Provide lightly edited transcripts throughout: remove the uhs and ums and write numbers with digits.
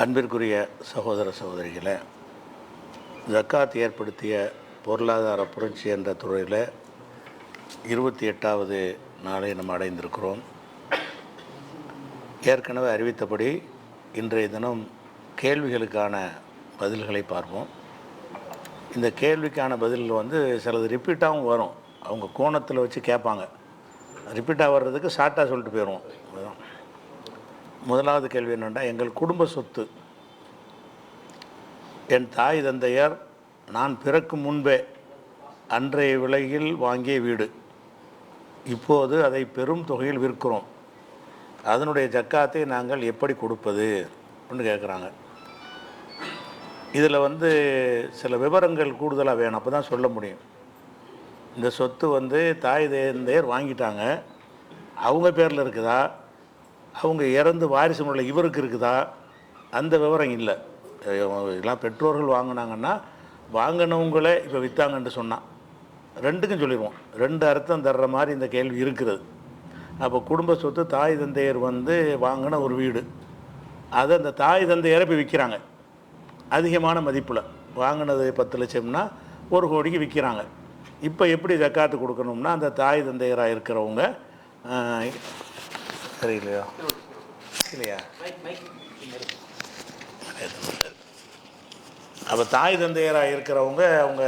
அன்பிற்குரிய சகோதர சகோதரிகளே, ஜக்காத் ஏற்படுத்திய பொருளாதார புரட்சி என்ற துறையில் 28வது நாளை நம்ம அடைந்திருக்கிறோம். ஏற்கனவே அறிவித்தபடி இன்றைய தினம் கேள்விகளுக்கான பதில்களை பார்ப்போம். இந்த கேள்விக்கான பதில்கள் சிலது ரிப்பீட்டாகவும் வரும். அவங்க கோணத்தில் வச்சு கேட்பாங்க. ரிப்பீட்டாக வர்றதுக்கு ஷார்ட்டாக சொல்லிட்டு போயிடுவோம். அதுதான் முதலாவது கேள்வி. என்னென்னா, எங்கள் குடும்ப சொத்து என் தாய் தந்தையர் நான் பிறக்கும் முன்பே அன்றைய விலையில் வாங்கிய வீடு. இப்போது அதை பெரும் தொகையில் விற்கிறோம். அதனுடைய ஜக்காத்தை நாங்கள் எப்படி கொடுப்பது அப்படின்னு கேட்குறாங்க. இதில் சில விவரங்கள் கூடுதலாக வேணும், அப்போ தான் சொல்ல முடியும். இந்த சொத்து தாய் தந்தையர் வாங்கிட்டாங்க, அவங்க பேரில் இருக்குதா, அவங்க இறந்து வாரிசு முறையில் இவருக்கு இருக்குதா, அந்த விவரம் இல்லை. எல்லாம் பெற்றோர்கள் வாங்கினாங்கன்னா வாங்கினவங்களே இப்போ விற்றாங்கன்னு சொன்னான். ரெண்டுக்கும் சொல்லிடுவோம். ரெண்டு அர்த்தம் தர்ற மாதிரி இந்த கேள்வி இருக்கிறது. அப்போ குடும்ப சொத்து தாய் தந்தையர் வாங்கின ஒரு வீடு, அதை அந்த தாய் தந்தையரை இப்போ விற்கிறாங்க. அதிகமான மதிப்பில் வாங்கினது 10 லட்சம்னா 1 கோடிக்கு விற்கிறாங்க. இப்போ எப்படி ஜக்காத்து கொடுக்கணும்னா, அந்த தாய் தந்தையராக இருக்கிறவங்க சரியில்லையா இல்லையா, அப்போ தாய் தந்தையராக இருக்கிறவங்க அவங்க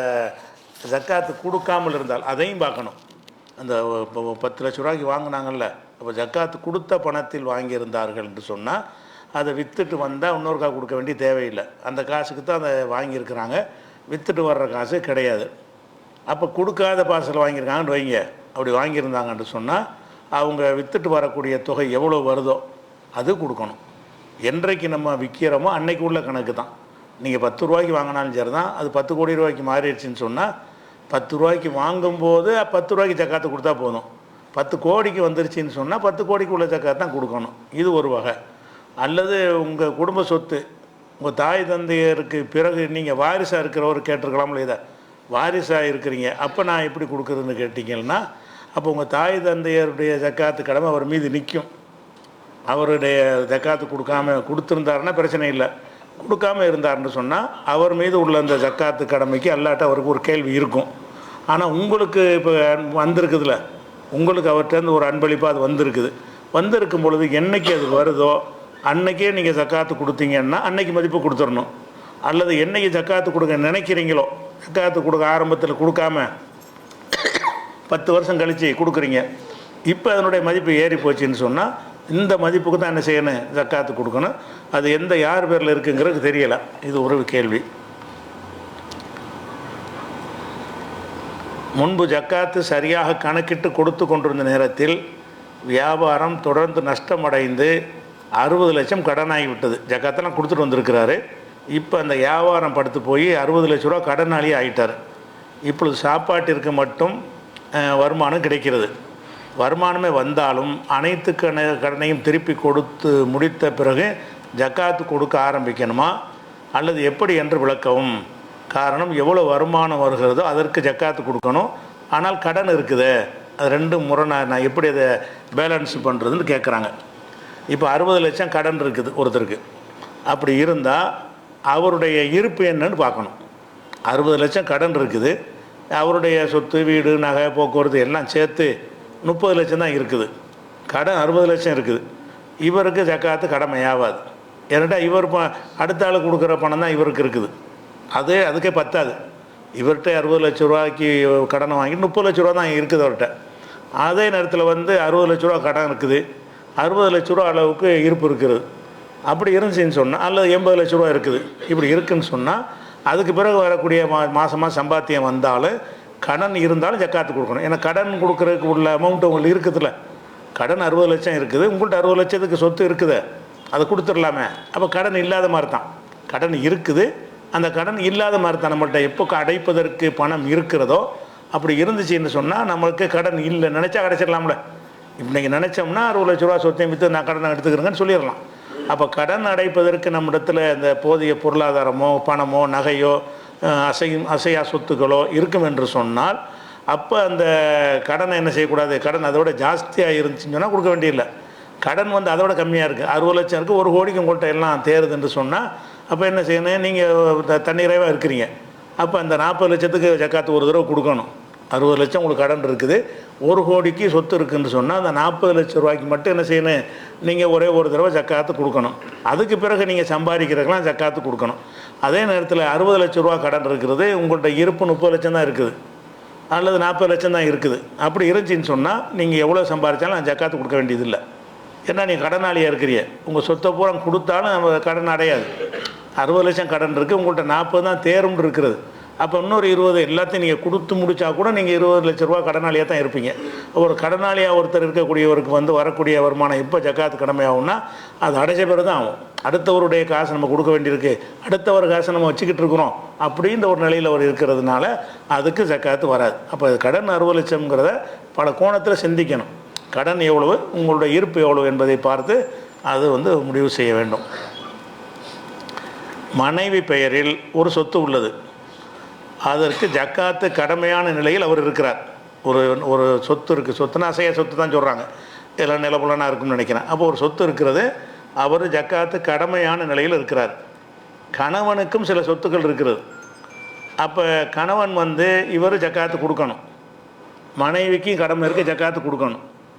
ஜக்காத்து கொடுக்காமல் இருந்தால் அதையும் பார்க்கணும். அந்த 10 லட்ச ரூபாய்க்கு வாங்கினாங்கல்ல, அப்போ ஜக்காத்து கொடுத்த பணத்தில் வாங்கியிருந்தார்கள் என்று சொன்னால் அதை விற்றுட்டு வந்தால் இன்னொருக்கா கொடுக்க வேண்டிய தேவையில்லை. அந்த காசுக்கு தான் அதை வாங்கியிருக்கிறாங்க, விற்றுட்டு வர்ற காசு கிடையாது. அப்போ கொடுக்காத பார்சல் வாங்கியிருக்காங்கன்னு வைங்க. அப்படி வாங்கியிருந்தாங்கன்னு சொன்னால் அவங்க விற்றுட்டு வரக்கூடிய தொகை எவ்வளோ வருதோ அது கொடுக்கணும். என்றைக்கு நம்ம விற்கிறோமோ அன்னைக்கு உள்ள கணக்கு தான். நீங்கள் 10 ரூபாய்க்கு வாங்கினாலும் சரி தான், அது 10 கோடி ரூபாய்க்கு மாறிடுச்சுன்னு சொன்னால் 10 ரூபாய்க்கு வாங்கும்போது 10 ரூபாய்க்கு ஜக்காத்து கொடுத்தா போதும். 10 கோடிக்கு வந்துருச்சுன்னு சொன்னால் 10 கோடிக்கு உள்ள ஜக்காத்து தான் கொடுக்கணும். இது ஒரு வகை. அல்லது உங்கள் குடும்ப சொத்து உங்கள் தாய் தந்தையருக்கு பிறகு நீங்கள் வாரிசாக இருக்கிறவர் கேட்டிருக்கலாம்ல, இதை வாரிசாக இருக்கிறீங்க, அப்போ நான் எப்படி கொடுக்குறதுன்னு கேட்டிங்கன்னா, அப்போ உங்கள் தாய் தந்தையருடைய ஜக்காத்து கடமை அவர் மீது நிற்கும். அவருடைய ஜக்காத்து கொடுத்துருந்தாருன்னா பிரச்சனை இல்லை. கொடுக்காமல் இருந்தார்னு சொன்னால் அவர் மீது உள்ள அந்த ஜக்காத்து கடமைக்கு அல்லாட்ட அவருக்கு ஒரு கேள்வி இருக்கும். ஆனால் உங்களுக்கு இப்போ வந்திருக்குதுல, உங்களுக்கு அவர்கிட்டருந்து ஒரு அன்பளிப்பாக அது வந்திருக்கும் பொழுது என்றைக்கு அது வருதோ அன்றைக்கே நீங்கள் ஜக்காத்து கொடுத்தீங்கன்னா அன்றைக்கி மதிப்பு கொடுத்துடணும். அல்லது என்றைக்கு ஜக்காத்து கொடுக்க நினைக்கிறீங்களோ, ஜக்காத்து கொடுக்க ஆரம்பத்தில் கொடுக்காம 10 வருஷம் கழித்து கொடுக்குறீங்க, இப்போ அதனுடைய மதிப்பு ஏறி போச்சுன்னு சொன்னால் இந்த மதிப்புக்கு தான் என்ன செய்யணும், ஜக்காத்து கொடுக்கணும். அது யார் பேரில் இருக்குங்கிறது தெரியலை. இது ஒரு கேள்வி. முன்பு ஜக்காத்து சரியாக கணக்கிட்டு கொடுத்து கொண்டிருந்த நேரத்தில் வியாபாரம் தொடர்ந்து நஷ்டமடைந்து 60 லட்சம் கடனாகிவிட்டது. ஜக்காத்தெல்லாம் கொடுத்துட்டு வந்திருக்கிறாரு. இப்போ அந்த வியாபாரம் படுத்து போய் 60 லட்ச ரூபா கடனாளியே ஆகிட்டார். இப்பொழுது சாப்பாட்டிற்கு மட்டும் வருமானம் கிடைக்கிறது. வருமானமே வந்தாலும் அனைத்து கடனையும் திருப்பி கொடுத்து முடித்த பிறகு ஜக்காத்து கொடுக்க ஆரம்பிக்கணுமா அல்லது எப்படி என்று விளக்கவும். காரணம், எவ்வளோ வருமானம் வருகிறதோ அதற்கு ஜக்காத்து கொடுக்கணும், ஆனால் கடன் இருக்குது. அது ரெண்டும் முரணா, நான் எப்படி அதை பேலன்ஸ் பண்ணுறதுன்னு கேட்குறாங்க. இப்போ 60 லட்சம் கடன் இருக்குது ஒருத்தருக்கு. அப்படி இருந்தால் அவருடைய இருப்பு என்னன்னு பார்க்கணும். 60 லட்சம் கடன் இருக்குது, அவருடைய சொத்து வீடு நகை போக்குவரத்து எல்லாம் சேர்த்து 30 லட்சம் தான் இருக்குது. கடன் 60 லட்சம் இருக்குது. இவருக்கு ஜக்காத்து கடமையாகாது. ஏன்னாட்டா இவர் அடுத்த ஆள் கொடுக்குற பணம் தான் இவருக்கு இருக்குது. அதுக்கே பத்தாது. இவர்கிட்ட 60 லட்ச ரூபாய்க்கு கடனை வாங்கி 30 லட்ச ரூபா தான் இருக்குது அவர்கிட்ட. அதே நேரத்தில் 60 லட்ச ரூபா கடன் இருக்குது, 60 லட்ச ரூபா அளவுக்கு இருப்பு இருக்குது. அப்படி இருந்துச்சுன்னு சொன்னால், அல்லது 80 லட்ச ரூபா இருக்குது, இப்படி இருக்குதுன்னு சொன்னால் அதுக்கு பிறகு வரக்கூடிய மாதமாக சம்பாத்தியம் வந்தாலும் கடன் இருந்தாலும் ஜக்காத்து கொடுக்கணும். ஏன்னா கடன் கொடுக்குறதுக்கு உள்ள அமௌண்ட்டு உங்களுக்கு இருக்குதுல்ல. கடன் 60 லட்சம் இருக்குது, உங்கள்கிட்ட 60 லட்சத்துக்கு சொத்து இருக்குது, அதை கொடுத்துடலாமே. அப்போ கடன் இல்லாத மாதிரி தான். கடன் இருக்குது, அந்த கடன் இல்லாத மாதிரி தான். நம்மள்கிட்ட எப்போ அடைப்பதற்கு பணம் இருக்கிறதோ அப்படி இருந்துச்சுன்னு சொன்னால் நம்மளுக்கு கடன் இல்லை, நினச்சா கிடச்சிடலாம்ல. இன்றைக்கி நினச்சோம்னா 60 லட்ச ரூபா சொத்தையும் விற்று நான் கடனை எடுத்துக்கிறேங்கன்னு சொல்லிடலாம். அப்போ கடன் அடைப்பதற்கு நம்மிடத்தில் இந்த போதிய பொருளாதாரமோ பணமோ நகையோ அசையா சொத்துக்களோ இருக்கும் என்று சொன்னால் அப்போ அந்த கடனை என்ன செய்யக்கூடாது, கடன் அதோட ஜாஸ்தியாக இருந்துச்சுன்னு சொன்னால் கொடுக்க வேண்டியதில்லை. கடன் வந்து அதோட கம்மியாக இருக்குது. 60 லட்சம் இருக்குது, 1 கோடிக்கு உங்கள்கிட்ட எல்லாம் தேருதுன்னு சொன்னால் அப்போ என்ன செய்யணும், நீங்கள் தன்னிறைவாக இருக்கிறீங்க. அப்போ அந்த 40 லட்சத்துக்கு ஜக்காத்து ஒரு தடவை கொடுக்கணும். 60 லட்சம் உங்களுக்கு கடன் இருக்குது, 1 கோடிக்கு சொத்து இருக்குதுன்னு சொன்னால் அந்த 40 லட்சம் ரூபாய்க்கு மட்டும் என்ன செய்யணும், நீங்கள் ஒரே ஒரு தடவை ஜக்காத்து கொடுக்கணும். அதுக்கு பிறகு நீங்கள் சம்பாதிக்கிறதுக்கெலாம் ஜக்காத்து கொடுக்கணும். அதே நேரத்தில் 60 லட்சம் ரூபா கடன் இருக்கிறது, உங்கள்கிட்ட இருப்பு 30 லட்சம் தான் இருக்குது அல்லது 40 லட்சம் தான் இருக்குது. அப்படி இருந்துச்சின்னு சொன்னால் நீங்கள் எவ்வளோ சம்பாதிச்சாலும் ஜக்காத்து கொடுக்க வேண்டியதில்லை. ஏன்னா நீங்கள் கடனாளியாக இருக்கிறீங்க, உங்கள் சொத்தை பூரா கொடுத்தாலும் நம்ம கடன் அடையாது. 60 லட்சம் கடன் இருக்குது, உங்கள்கிட்ட 40 தான் தேரும் இருக்கிறது. அப்போ இன்னொரு 20 எல்லாத்தையும் நீங்கள் கொடுத்து முடித்தா கூட நீங்கள் 20 லட்ச ரூபா கடனாளியாக தான் இருப்பீங்க. ஒரு கடனாளியாக ஒருத்தர் இருக்கக்கூடியவருக்கு வந்து வரக்கூடிய வருமானம் இப்போ ஜக்காத்து கடமையாகும்னா அது அடைச்ச பிறகு தான் ஆகும். அடுத்தவருடைய காசு நம்ம கொடுக்க வேண்டியிருக்கு, அடுத்தவர் காசை நம்ம வச்சுக்கிட்டு இருக்கிறோம் அப்படின்ற ஒரு நிலையில் அவர் இருக்கிறதுனால அதுக்கு ஜக்காத்து வராது. அப்போ கடன் 60 லட்சம்ங்கிறத பல கோணத்தில் சிந்திக்கணும். கடன் எவ்வளவு, உங்களுடைய இருப்பு எவ்வளவு என்பதை பார்த்து அது வந்து முடிவு செய்ய வேண்டும். மனைவி பெயரில் ஒரு சொத்து உள்ளது, அதற்கு ஜக்காத்து கடமையான நிலையில் அவர் இருக்கிறார். ஒரு சொத்து இருக்குது, சொத்துனா அசைய சொத்து தான் சொல்கிறாங்க, எல்லாம் நிலப்புலனாக இருக்கும்னு நினைக்கிறேன். அப்போ ஒரு சொத்து இருக்கிறது, அவர் ஜக்காத்து கடமையான நிலையில் இருக்கிறார். கணவனுக்கும் சில சொத்துக்கள் இருக்கிறது. அப்போ கணவன் வந்து இவர் ஜக்காத்து கொடுக்கணும், மனைவிக்கும் கடமை இருக்க ஜக்காத்து கொடுக்கணும்.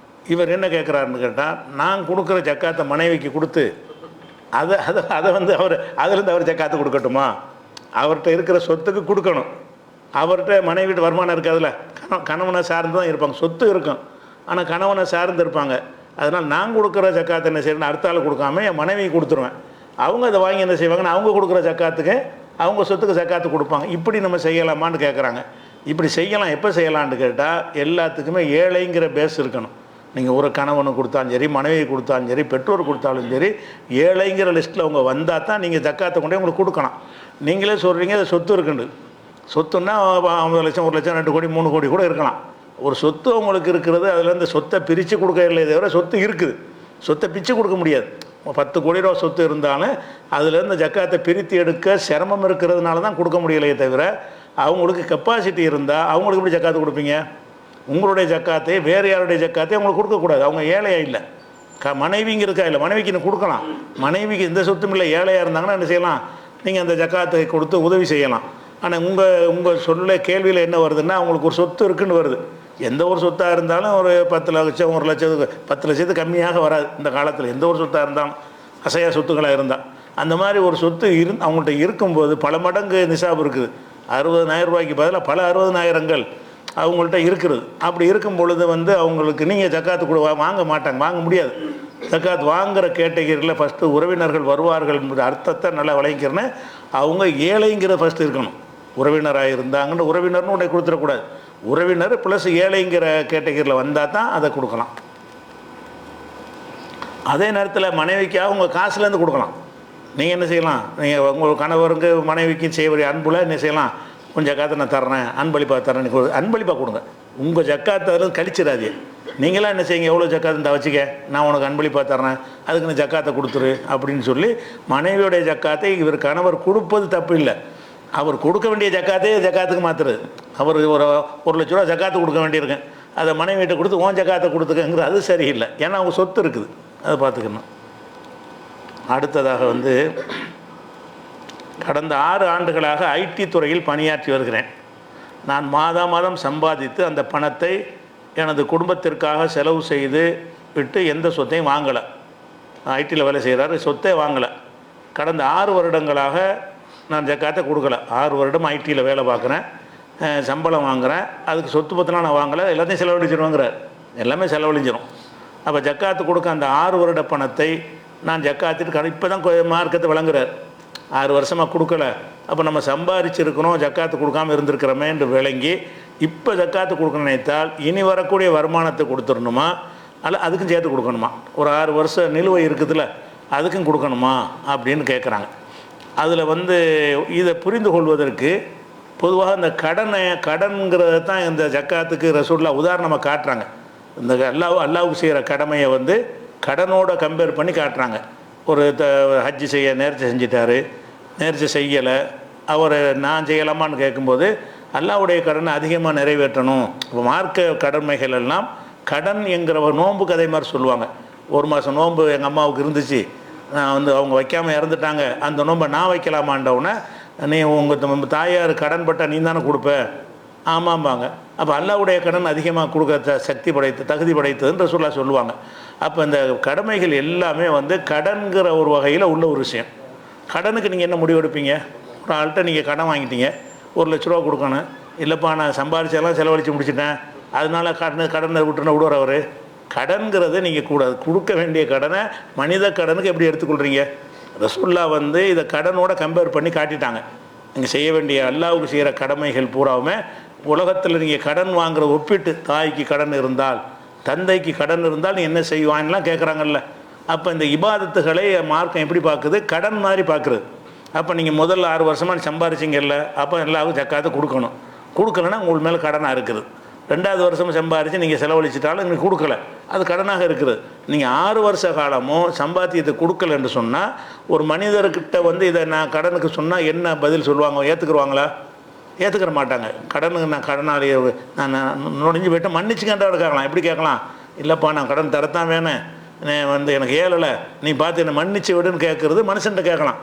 இவர் என்ன கேட்குறாருன்னு கேட்டால், நான் கொடுக்குற ஜக்காத்தை மனைவிக்கு கொடுத்து அதை வந்து அதுலேருந்து அவர் ஜக்காத்து கொடுக்கட்டுமா? அவர்கிட்ட இருக்கிற சொத்துக்கு கொடுக்கணும். அவர்கிட்ட மனைவிட்டு வருமானம் இருக்காதுல்ல, கணவனை சார்ந்து தான் இருப்பாங்க, சொத்து இருக்கும் ஆனால் கணவனை சார்ந்து இருப்பாங்க. அதனால் நான் கொடுக்குற ஜக்காத்து என்ன செய்யணும், அடுத்த ஆள் கொடுக்காம என் மனைவிக்கு கொடுத்துருவேன். அவங்க அதை வாங்கி என்ன செய்வாங்கன்னா அவங்க கொடுக்குற ஜக்காத்துக்கு அவங்க சொத்துக்கு ஜக்காத்து கொடுப்பாங்க. இப்படி நம்ம செய்யலாமான்னு கேட்குறாங்க. இப்படி செய்யலாம். எப்போ செய்யலான்னு கேட்டால் எல்லாத்துக்குமே ஏழைங்கிற பேஸ் இருக்கணும். நீங்கள் ஒரு கணவனுக்கு கொடுத்தாலும் சரி, மனைவி கொடுத்தாலும் சரி, பெற்றோர் கொடுத்தாலும் சரி, ஏழைங்கிற லிஸ்ட்டில் அவங்க வந்தால் தான் நீங்கள் ஜக்காத்தை கொண்டே உங்களுக்கு கொடுக்கலாம். நீங்களே சொல்கிறீங்க அது சொத்து இருக்குண்டு, சொத்துன்னா 50 லட்சம் 1 லட்சம் 2 கோடி 3 கோடி கூட இருக்கலாம். ஒரு சொத்து உங்களுக்கு இருக்கிறது, அதுலேருந்து சொத்தை பிரித்து கொடுக்க இல்லை தவிர சொத்து இருக்குது, சொத்தை பிச்சு கொடுக்க முடியாது. 10 கோடி ரூபா சொத்து இருந்தாலும் அதுலேருந்து ஜக்காத்தை பிரித்து எடுக்க சிரமம் இருக்கிறதுனால தான் கொடுக்க முடியலையே தவிர அவங்களுக்கு கெப்பாசிட்டி இருந்தால் அவங்களுக்கு எப்படி ஜக்காத்து கொடுப்பீங்க? உங்களுடைய ஜக்காத்தை வேறு யாருடைய ஜக்காத்தை அவங்களுக்கு கொடுக்கக்கூடாது. அவங்க ஏழையாக இல்லை, மனைவிங்கிறதுக்கா இல்லை, மனைவிக்கு இன்னும் கொடுக்கலாம். மனைவிக்கு எந்த சொத்தும் இல்லை, ஏழையாக இருந்தாங்கன்னா என்ன செய்யலாம், நீங்கள் அந்த ஜக்காத்தை கொடுத்து உதவி செய்யலாம். ஆனால் உங்கள் சொல்ல கேள்வியில் என்ன வருதுன்னா, அவங்களுக்கு ஒரு சொத்து இருக்குன்னு வருது. எந்த ஒரு சொத்தாக இருந்தாலும் ஒரு 10 லட்சம் 1 லட்சத்துக்கு 10 லட்சத்துக்கு கம்மியாக வராது இந்த காலத்தில். எந்த ஒரு சொத்தாக இருந்தாலும் அசையா சொத்துக்களாக இருந்தால் அந்த மாதிரி ஒரு சொத்து அவங்கள்ட்ட இருக்கும்போது பல மடங்கு நிசாப் இருக்குது. 60,000 ரூபாய்க்கு பதிலாக பல 60,000ங்கள் அவங்கள்ட்ட இருக்கிறது. அப்படி இருக்கும் பொழுது வந்து அவங்களுக்கு நீங்கள் ஜக்காத்து வாங்க மாட்டாங்க, வாங்க முடியாது. ஜக்காத் வாங்குகிற கேட்டகரியில் ஃபஸ்ட்டு உறவினர்கள் வருவார்கள் என்பது அர்த்தத்தை நல்லா விளங்கிக்கிறேன்னு. அவங்க ஏழைங்கிற ஃபஸ்ட்டு இருக்கணும். உறவினராக இருந்தாங்கன்னு உறவினர்னு உடனே கொடுத்துடக்கூடாது. உறவினர் ப்ளஸ் ஏழைங்கிற கேட்டகரியில் வந்தால் தான் அதை கொடுக்கலாம். அதே நேரத்தில் மனைவிக்காக உங்கள் காசுலேருந்து கொடுக்கலாம். நீங்கள் என்ன செய்யலாம், நீங்கள் உங்கள் கணவருக்கு மனைவிக்கும் செய்ய அன்புல என்ன செய்யலாம், கொஞ்சம் ஜக்காத்தை நான் தர்றேன், அன்பளிப்பாக தர்றேன், அன்பளிப்பாக கொடுங்க. உங்கள் ஜக்காத்தை அதில் கழிச்சிடாதே. நீங்களாம் என்ன செய்யுங்க, எவ்வளோ ஜக்காத்து இந்த வச்சுக்க, நான் உனக்கு அன்பளிப்பாக தர்றேன், அதுக்கு நீ ஜக்காத்தை கொடுத்துரு அப்படின்னு சொல்லி மனைவியோடைய ஜக்காத்தை இவர் கணவர் கொடுப்பது தப்பு இல்லை. அவர் கொடுக்க வேண்டிய ஜக்காத்துக்கு மாற்றுறது. அவர் ஒரு 1 லட்ச ரூபா ஜக்காத்து கொடுக்க வேண்டியிருக்கேன், அதை மனைவியிட்ட கொடுத்து ஓன் ஜக்காத்தை கொடுத்துக்கங்கிறது அது சரியில்லை. ஏன்னா அவங்க சொத்து இருக்குது, அதை பார்த்துக்கணும். அடுத்ததாக வந்து கடந்த 6 ஆண்டுகளாக ஐடி துறையில் பணியாற்றி வருகிறேன். நான் மாதம் சம்பாதித்து அந்த பணத்தை எனது குடும்பத்திற்காக செலவு செய்து விட்டு எந்த சொத்தையும் வாங்கலை. ஐடியில் வேலை செய்கிறாரு, சொத்தே வாங்கலை. கடந்த 6 வருடங்களாக நான் ஜக்காத்தை கொடுக்கல. 6 வருடம் ஐடியில் வேலை பார்க்குறேன், சம்பளம் வாங்குகிறேன், அதுக்கு சொத்து பத்தினா நான் வாங்கலை, எல்லாத்தையும் செலவழிச்சிருவாங்கிறார். எல்லாமே செலவழிஞ்சிடும். அப்போ ஜக்காத்து கொடுக்க அந்த 6 வருட பணத்தை நான் ஜக்காத்திட்டு இப்போ தான் மார்க்கத்தை வழங்குறார். 6 வருஷமாக கொடுக்கல, அப்போ நம்ம சம்பாதிச்சிருக்கணும், ஜக்காத்து கொடுக்காமல் இருந்திருக்கிறோமே என்று விளங்கி இப்போ ஜக்காத்து கொடுக்க நினைத்தால் இனி வரக்கூடிய வருமானத்தை கொடுத்துடணுமா, அல்ல அதுக்கும் சேர்த்து கொடுக்கணுமா? ஒரு 6 வருஷம் நிலுவை இருக்குதுல்ல, அதுக்கும் கொடுக்கணுமா அப்படின்னு கேட்குறாங்க. அதில் வந்து இதை புரிந்து கொள்வதற்கு பொதுவாக இந்த கடன்கிறத தான் இந்த ஜக்காத்துக்கு ரசூலுல்லாஹ் உதாரணமாக காட்டுறாங்க. இந்த அல்லாஹ்வுக்கு செய்கிற கடமையை வந்து கடனோட கம்பேர் பண்ணி காட்டுறாங்க. ஒரு ஹஜ்ஜு செய்ய நேர்ச்சி செஞ்சிட்டாரு, நேர்ச்சி செய்யலை, அவர் நான் செய்யலாமான்னு கேட்கும்போது அல்லாஹ்வுடைய கடனை அதிகமாக நிறைவேற்றணும். இப்போ மார்க்க கடமைகள் எல்லாம் கடன் என்கிற நோன்பு கதை மாதிரி சொல்லுவாங்க. ஒரு மாதம் நோன்பு எங்கள் அம்மாவுக்கு இருந்துச்சு, நான் வந்து அவங்க வைக்காமல் இறந்துட்டாங்க, அந்த நோன்பை நான் வைக்கலாமான்றவுடனே, நீ உங்கள் தாயார் கடன் பட்டால் நீ தானே கொடுப்ப? ஆமாம்பாங்க. அப்போ அல்லாஹ்வுடைய கடன் அதிகமாக கொடுக்க சக்தி படைத்து தகுதி படைத்ததுன்னு ரசூலுல்லாஹ் சொல்லுவாங்க. அப்போ இந்த கடமைகள் எல்லாமே வந்து கடன்கிற ஒரு வகையில் உள்ள ஒரு விஷயம். கடனுக்கு நீங்கள் என்ன முடிவு எடுப்பீங்க? ஒரு ஆள்கிட்ட நீங்கள் கடன் வாங்கிட்டீங்க, 1,00,000 கொடுக்கணும். இல்லைப்பா நான் சம்பாரிச்செல்லாம் செலவழித்து முடிச்சிட்டேன், அதனால கடனை விட்டுனா விடுவார் அவர்? கடன்கிறது நீங்கள் கூடாது. கொடுக்க வேண்டிய கடனை மனித கடனுக்கு எப்படி எடுத்துக்கொள்கிறீங்க? ரசூலுல்லாஹ் வந்து இதை கடனோட கம்பேர் பண்ணி காட்டிட்டாங்க. நீங்கள் செய்ய வேண்டிய அல்லாஹ்வுக்கு செய்கிற கடமைகள் பூராவுமே உலகத்தில் நீங்கள் கடன் வாங்குற ஒப்பிட்டு, தாய்க்கு கடன் இருந்தால், தந்தைக்கு கடன் இருந்தால் நீ என்ன செய்வான்லாம் கேட்குறாங்கல்ல. அப்போ இந்த இபாதத்துகளை மார்க்கம் எப்படி பார்க்குது? கடன் மாதிரி பார்க்குறது. அப்போ நீங்கள் முதல்ல 6 வருஷமாக சம்பாரிச்சிங்கல்ல, அப்போ எல்லாருக்கும் ஜக்காத்தை கொடுக்கணும். கொடுக்கலன்னா உங்கள் மேலே கடனாக இருக்குது. 2வது வருஷம் சம்பாரித்து நீங்கள் செலவழிச்சிட்டாலும் நீங்கள் கொடுக்கல, அது கடனாக இருக்குது. நீங்கள் 6 வருஷ காலமும் சம்பாத்தியத்தை கொடுக்கல என்று சொன்னால், ஒரு மனிதர்கிட்ட வந்து இதை நான் கடனுக்கு சொன்னால் என்ன பதில் சொல்லுவாங்க? ஏற்றுக்குருவாங்களா? ஏற்றுக்கிற மாட்டாங்க. கடனுக்கு நான் கடனாளி, நான் நுழைஞ்சு போய்ட்டு மன்னிச்சுக்கண்டா கேட்கலாம். எப்படி கேட்கலாம்? இல்லைப்பா நான் கடன் தரத்தான் வேணும், வந்து எனக்கு ஏழலை, நீ பார்த்து என்னை மன்னிச்சு விடுன்னு கேட்குறது மனுஷன்ட்ட கேட்கலாம்.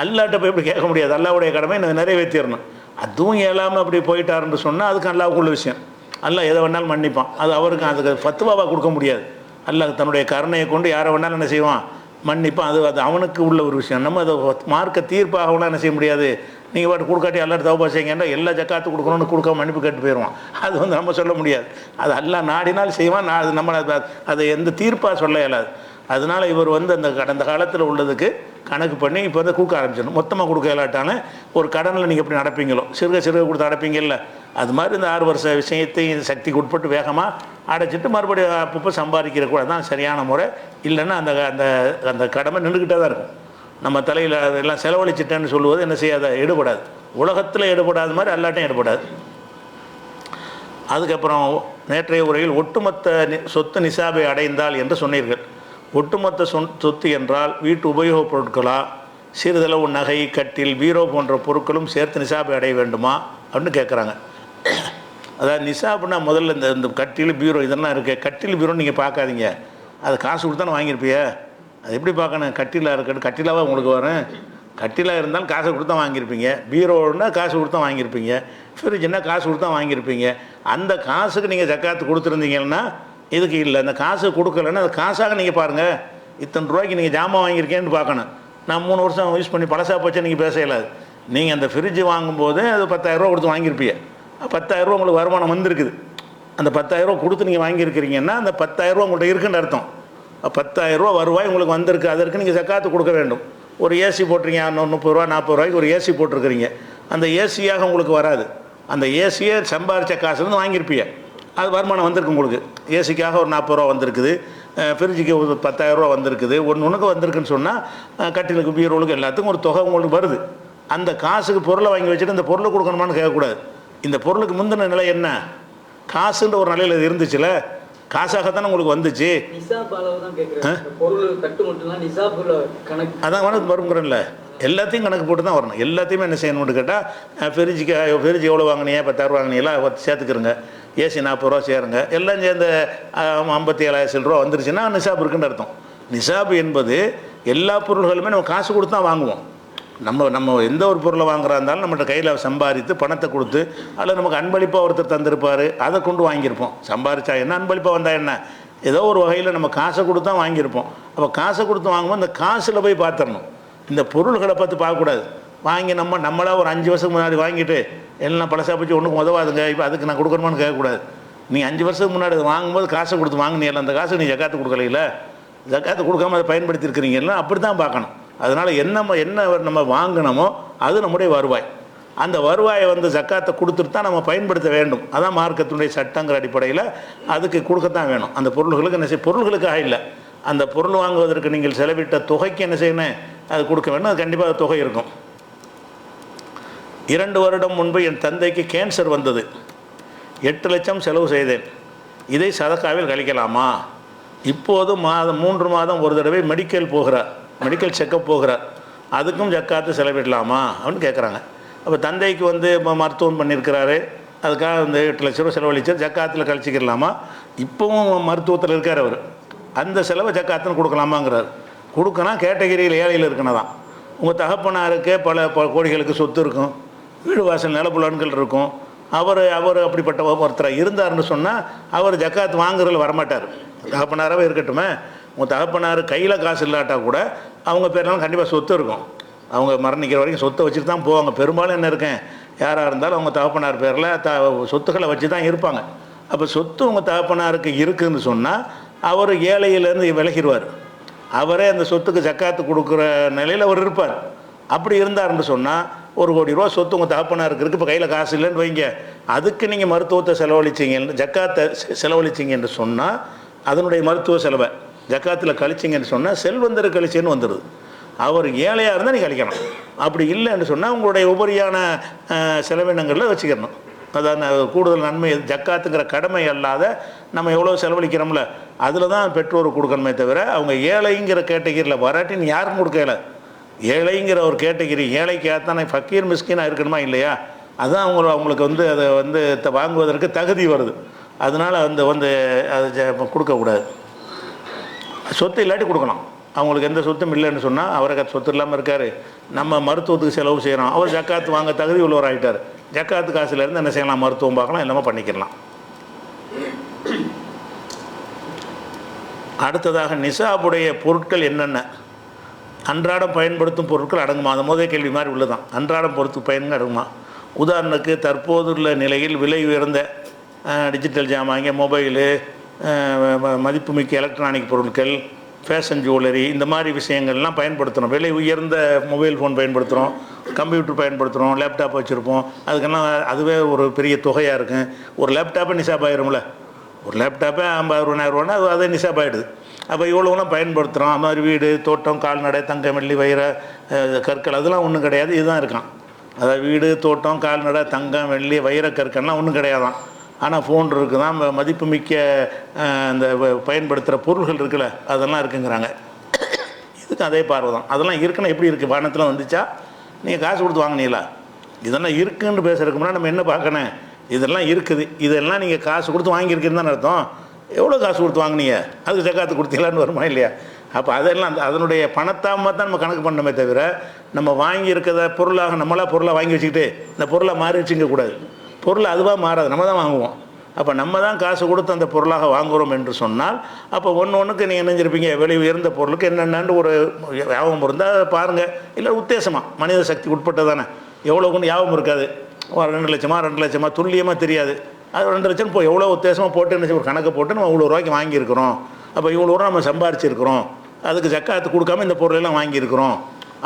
அல்லாட்ட போய் இப்படி கேட்க முடியாது. அல்லாவுடைய கடமை நான் நிறைவேற்றிடணும். அதுவும் இயலாமல் அப்படி போயிட்டாருன்னு சொன்னால் அதுக்கு அல்லாவுக்குள்ள விஷயம். அல்லாஹ் எதை வேணாலும் மன்னிப்பான். அது அவருக்கு அதுக்கு ஃபத்வாவாக கொடுக்க முடியாது. அல்லாஹ் தன்னுடைய கருணையை கொண்டு யாரை வேணாலும் என்ன செய்வான்? மன்னிப்பான். அது அவனுக்கு உள்ள ஒரு விஷயம். நம்ம அதை மார்க்க தீர்ப்பாகலாம் என்ன செய்ய முடியாது. நீங்கள் பாட்டு கொடுக்காட்டி எல்லாரும் தௌபா செய்யுங்கன்னா எல்லா ஜக்காத்து கொடுக்கணும்னு கொடுக்க மன்னிப்பு கேட்டு போயிடுவான். அது வந்து நம்ம சொல்ல முடியாது. அது அல்லாஹ் நாடினால் செய்வான். அது நம்ம அதை எந்த தீர்ப்பாக சொல்ல இயலாது. அதனால் இவர் வந்து அந்த கடந்த காலத்தில் உள்ளதுக்கு கணக்கு பண்ணி இப்போ வந்து கொடுக்க ஆரம்பிச்சிடணும். மொத்தமாக கொடுக்க இயலாட்டானே ஒரு கடனில் நீங்கள் எப்படி நடப்பீங்களோ, சிறுக கொடுத்து அடைப்பீங்கல்ல, அது மாதிரி இந்த 6 வருஷ விஷயத்தையும் சக்திக்கு உட்பட்டு வேகமாக அடைச்சிட்டு மறுபடியும் அப்பப்போ சம்பாதிக்கிற கூட தான் சரியான முறை. இல்லைன்னா அந்த அந்த அந்த கடமை நின்றுக்கிட்டே தான் இருக்கும். நம்ம தலையில் அதெல்லாம் செலவழிச்சிட்டேன்னு சொல்லுவது என்ன செய்யாத, எடுபடாது. உலகத்தில் எடுபடாத மாதிரி அல்லாட்டையும் எடுபடாது. அதுக்கப்புறம் நேற்றைய உரையில் ஒட்டுமொத்த சொத்து நிசாபை அடைந்தால் என்று சொன்னீர்கள். ஒட்டுமொத்த சொத்து என்றால் வீட்டு உபயோகப் பொருட்களா, சிறிதளவு நகை, கட்டில், பீரோ போன்ற பொருட்களும் சேர்த்து நிசாபை அடைய வேண்டுமா அப்படின்னு கேட்குறாங்க. அதாவது நிசாப்னா முதல்ல இந்த கட்டில், பீரோ இதெல்லாம் இருக்குது. கட்டில், பீரோ நீங்கள் பார்க்காதீங்க, அது காசு கொடுத்து தானே வாங்கியிருப்பிய. அது எப்படி பார்க்கணும்? கட்டிலாக இருக்கட்டும், கட்டிலாக உங்களுக்கு வரும். கட்டிலாக இருந்தாலும் காசு கொடுத்து தான் வாங்கியிருப்பீங்க. பீரோன்னா காசு கொடுத்து தான் வாங்கியிருப்பீங்க. ஃப்ரிட்ஜுன்னா காசு கொடுத்து தான் வாங்கியிருப்பீங்க. அந்த காசுக்கு நீங்கள் ஜக்காத்து கொடுத்துருந்தீங்கன்னா இதுக்கு இல்லை. அந்த காசு கொடுக்கலன்னா அந்த காசாக நீங்கள் பாருங்கள், இத்தனை ரூபாய்க்கு நீங்கள் ஜாமான் வாங்கியிருக்கேன்னு பார்க்கணும். நான் 3 வருஷம் யூஸ் பண்ணி பழசாக போச்சு நீங்கள் பேச இயலாது. நீங்கள் அந்த ஃப்ரிட்ஜு வாங்கும்போது அது 10,000 ரூபா கொடுத்து வாங்கியிருப்பீங்க. 10,000 ரூபா உங்களுக்கு வருமானம் வந்திருக்குது. அந்த 10,000 ரூபா கொடுத்து நீங்கள் வாங்கியிருக்கிறீங்கன்னா அந்த 10,000 ரூபா உங்கள்கிட்ட இருக்குன்னு அர்த்தம். 10,000 ரூபா வருவாய் உங்களுக்கு வந்திருக்கு. அதற்கு நீங்கள் ஜக்காத்து கொடுக்க வேண்டும். ஒரு ஏசி போட்டிருக்கீங்க, 30 ரூபா 40 ரூபாய்க்கு ஒரு ஏசி போட்டிருக்கிறீங்க. அந்த ஏசியாக உங்களுக்கு வராது. அந்த ஏசியை சம்பாரித்த காசுலேருந்து வாங்கியிருப்பீங்க. அது வருமானம் வந்திருக்கு உங்களுக்கு. ஏசிக்காக ஒரு 40 ரூபா வந்திருக்குது, ஃப்ரிட்ஜுக்கு ஒரு 10,000 ரூபா வந்திருக்குது, ஒன்றுக்கு வந்திருக்குன்னு சொன்னால் கட்டிலுக்கு, பீரோலுக்கு எல்லாத்துக்கும் ஒரு தொகை உங்களுக்கு வருது. அந்த காசுக்கு பொருளை வாங்கி வச்சுட்டு இந்த பொருளை கொடுக்கணுமான்னு கேட்கக்கூடாது. இந்த பொருளுக்கு முந்தின நிலை என்ன? காசுன்ற ஒரு நிலையில் இருந்துச்சுல, காசாகத்தானே உங்களுக்கு வந்துச்சு. அதான் வருங்கிறேன்ல, எல்லாத்தையும் கணக்கு போட்டு தான் வரணும். எல்லாத்தையுமே என்ன செய்யணும்னு கேட்டால், ஃப்ரிட்ஜ் எவ்வளோ வாங்கினீங்க, 10,000 வாங்கினீங்களா, சேர்த்துக்கிறங்க. ஏசி 40 ரூபா சேருங்க, எல்லாம் சேர்ந்து 57,000 ரூபா வந்துருச்சுன்னா நிசாப் இருக்குன்னு அர்த்தம். நிசாப் என்பது எல்லா பொருள்களுமே நம்ம காசு கொடுத்து தான் வாங்குவோம். நம்ம எந்த ஒரு பொருளை வாங்குறா இருந்தாலும் நம்மகிட்ட கையில் சம்பாதித்து பணத்தை கொடுத்து, அதில் நமக்கு அன்பளிப்பாக ஒருத்தர் தந்திருப்பார், அதை கொண்டு வாங்கியிருப்போம். சம்பாதிச்சா என்ன, அன்பளிப்பாக வந்தால் என்ன, ஏதோ ஒரு வகையில் நம்ம காசை கொடுத்து தான் வாங்கியிருப்போம். அப்போ காசை கொடுத்து வாங்கும்போது இந்த காசில் போய் பார்த்துடணும். இந்த பொருள்களை பார்த்து பார்க்கக்கூடாது. வாங்கி நம்மளாக ஒரு 5 வருஷத்துக்கு முன்னாடி வாங்கிட்டு எல்லாம் பழசாக போச்சு, ஒன்றுக்கும் உதவாதுங்க, இப்போ அதுக்கு நான் கொடுக்கணுமான்னு கேட்கக்கூடாது. நீ 5 வருஷத்துக்கு முன்னாடி வாங்கும்போது காசை கொடுத்து வாங்கினீங்கள, அந்த காசை நீ ஜக்காத்து கொடுக்கல, ஜக்காத்து கொடுக்காம அதை பயன்படுத்தியிருக்கிறீங்களா, அப்படி தான் பார்க்கணும். அதனால் என்ன நம்ம வாங்கினோமோ அது நம்முடைய வருவாய். அந்த வருவாயை வந்து ஜக்காத்தை கொடுத்துட்டு தான் நம்ம பயன்படுத்த வேண்டும். அதான் மார்க்கத்தினுடைய சட்டங்கிற அடிப்படையில் அதுக்கு கொடுக்கத்தான் வேணும். அந்த பொருள்களுக்கு என்ன செய்ய, பொருள்களுக்காக இல்லை, அந்த பொருள் வாங்குவதற்கு நீங்கள் செலவிட்ட தொகைக்கு என்ன செய்யணும், அது கொடுக்க வேண்டும். அது கண்டிப்பாக தொகை இருக்கும். 2 வருடம் முன்பு என் தந்தைக்கு கேன்சர் வந்தது. 8 லட்சம் செலவு செய்தேன். இதை சதக்காவில் கழிக்கலாமா? இப்போது 3 மாதம் ஒரு தடவை மெடிக்கல் செக்கப் போகிறார். அதுக்கும் ஜக்காத்து செலவிடலாமா அப்படின்னு கேட்குறாங்க. அப்போ தந்தைக்கு வந்து மருத்துவம் பண்ணியிருக்கிறாரு, அதுக்காக வந்து 8 லட்ச ரூபா செலவழிச்சு ஜக்காத்தில் கழிச்சிக்கலாமா? இப்போவும் மருத்துவத்தில் இருக்கார் அவர். அந்த செலவை ஜக்காத்துன்னு கொடுக்கலாமாங்கிறார். கொடுக்கலாம், கேட்டகிரியில் ஏழையில் இருக்கணும் தான். உங்கள் தகப்பனாருக்கு பல கோடிகளுக்கு சொத்து இருக்கும், வீடு வாசல் நிலப்புலன்கள் இருக்கும். அவர் அப்படிப்பட்ட ஒருத்தர் இருந்தார்னு சொன்னால் அவர் ஜக்காத்து வாங்குறதுல வரமாட்டார். தகப்பனாராகவே இருக்கட்டுமே, உங்கள் தகப்பனார் கையில் காசு இல்லாட்டா கூட அவங்க பேர்லாம் கண்டிப்பாக சொத்து இருக்கும். அவங்க மரணிக்கிற வரைக்கும் சொத்தை வச்சுட்டு தான் போவாங்க. பெரும்பாலும் என்ன இருக்கேன், யாராக இருந்தாலும் அவங்க தகப்பனார் பேரில் சொத்துக்களை வச்சு தான் இருப்பாங்க. அப்போ சொத்து உங்கள் தகப்பனாருக்கு இருக்குதுன்னு சொன்னால் அவர் ஏழையிலேருந்து விலகிடுவார். அவரே அந்த சொத்துக்கு ஜக்காத்து கொடுக்குற நிலையில் அவர் இருப்பார். அப்படி இருந்தார்னு சொன்னால் 1 கோடி ரூபா சொத்து உங்கள் தகப்பனாருக்கு இருக்குது, இப்போ கையில் காசு இல்லைன்னு வைங்க, அதுக்கு நீங்கள் மருத்துவத்தை செலவழிச்சிங்க, ஜக்காத்தை செலவழிச்சிங்கன்னு சொன்னால் அதனுடைய மருத்துவ செலவை ஜக்காத்தில் கழிச்சிங்கன்னு சொன்னால் செல்வந்தர் கழிச்சின்னு வந்துடுது. அவர் ஏழையாக இருந்தால் நீங்கள் கழிக்கணும். அப்படி இல்லைன்னு சொன்னால் உங்களுடைய உபரியான செலவினங்களில் வச்சுக்கணும். அதான் கூடுதல் நன்மை. ஜக்காத்துங்கிற கடமை அல்லாத நம்ம எவ்வளோ செலவழிக்கிறோம்ல அதில் தான் பெற்றோருக்கு கொடுக்கணுமே தவிர அவங்க ஏழைங்கிற கேட்டகிரியில் வராட்டின்னு யாருக்கும் கொடுக்கல. ஏழைங்கிற ஒரு கேட்டகிரி, ஏழைக்கு ஏற்றான ஃபக்கீர் மிஸ்கினாக இருக்கணுமா இல்லையா, அதுதான் அவங்களுக்கு வந்து அதை வந்து வாங்குவதற்கு தகுதி வருது. அதனால் அது கொடுக்கக்கூடாது. சொத்து இல்லாட்டி கொடுக்கணும். அவங்களுக்கு எந்த சொத்தும் இல்லைன்னு சொன்னால் அவருக்கு சொத்து இல்லாமல் இருக்கார், நம்ம மருத்துவத்துக்கு செலவு செய்கிறோம், அவர் ஜக்காத்து வாங்க தகுதி உள்ளவர் ஆகிட்டார். ஜக்காத்து காசுலேருந்து என்ன செய்யலாம், மருத்துவம் பார்க்கலாம், எல்லாமே பண்ணிக்கலாம். அடுத்ததாக நிசாபுடைய பொருட்கள் என்னென்ன, அன்றாடம் பயன்படுத்தும் பொருட்கள் அடங்குமா? அது முதல் கேள்வி மாதிரி உள்ளதான். அன்றாடம் பயன்கள் அடங்குமா? உதாரணத்துக்கு தற்போதுள்ள நிலையில் விலை உயர்ந்த டிஜிட்டல் ஜாமாங்க, மொபைலு, மதிப்புமிக்க எலக்ட்ரானிக் பொருட்கள், ஃபேஷன் ஜுவல்லரி, இந்த மாதிரி விஷயங்கள்லாம் பயன்படுத்துகிறோம். விலை உயர்ந்த மொபைல் ஃபோன் பயன்படுத்துகிறோம், கம்ப்யூட்டர் பயன்படுத்துகிறோம், லேப்டாப் வச்சுருப்போம். அதுக்கெல்லாம் அதுவே ஒரு பெரிய தொகையாக இருக்கும். ஒரு லேப்டாப்பே நிசாப் ஆகிரும்ல, ஒரு லேப்டாப்பே 50-60 ரூபானா அது அதே நிசாப் ஆகிடுது. அப்போ இவ்வளோலாம் பயன்படுத்துகிறோம். அது மாதிரி வீடு, தோட்டம், கால்நடை, தங்கம், வெள்ளி, வைர, கற்கள், அதெல்லாம் ஒன்றும் கிடையாது. இதுதான் இருக்கான். அதாவது வீடு, தோட்டம், கால்நடை, தங்கம், வெள்ளி, வைர, கற்கள்லாம் ஒன்றும் கிடையாதான். ஆனால் ஃபோன் இருக்குதான், மதிப்புமிக்க அந்த பயன்படுத்துகிற பொருள்கள் இருக்குல்ல அதெல்லாம் இருக்குங்கிறாங்க. இதுக்கு அதே பார்வை தான். அதெல்லாம் இருக்குன்னா எப்படி இருக்குது, வானத்தில் வந்துச்சா நீங்கள் காசு கொடுத்து வாங்கினீங்களா? இதெல்லாம் இருக்குன்னு பேசுறதுக்கு முன்னாடி நம்ம என்ன பார்க்கணும், இதெல்லாம் இருக்குது, இதெல்லாம் நீங்கள் காசு கொடுத்து வாங்கியிருக்குன்னு தான் அர்த்தம். எவ்வளோ காசு கொடுத்து வாங்கினீங்க, அதுக்கு ஜக்காத்து கொடுத்தீங்களான்னு வருமா இல்லையா? அப்போ அதெல்லாம் அதனுடைய பணத்தாமல் தான் நம்ம கணக்கு பண்ணணுமே தவிர நம்ம வாங்கியிருக்கிறத பொருளாக நம்மளாக பொருளாக வாங்கி வச்சுக்கிட்டு இந்த பொருளை மாறி வச்சுக்கக்கூடாது. பொருள் அதுவாக மாறாது, நம்ம தான் வாங்குவோம். அப்போ நம்ம தான் காசு கொடுத்து அந்த பொருளாக வாங்குகிறோம் என்று சொன்னால் அப்போ ஒன்றுக்கு நீங்கள் நினைஞ்சிருப்பீங்க, விலை உயர்ந்த பொருளுக்கு என்னென்னு ஒரு யாபம் இருந்தால் பாருங்கள். இல்லை உத்தேசமாக மனித சக்தி உட்பட்டு தானே, எவ்வளோக்குன்னு யாபம் இருக்காது. 2 லட்சமா துல்லியமாக தெரியாது. அது 2 லட்சம் எவ்வளோ உத்தேசமாக போட்டு என்ன ஒரு கணக்கு போட்டு நம்ம இவ்வளோ ரூபாய்க்கு வாங்கியிருக்கிறோம், அப்போ இவ்வளோ ரூபா நம்ம சம்பாரிச்சிருக்கிறோம், அதுக்கு ஜக்காத்து கொடுக்காம இந்த பொருளெல்லாம் வாங்கியிருக்கிறோம்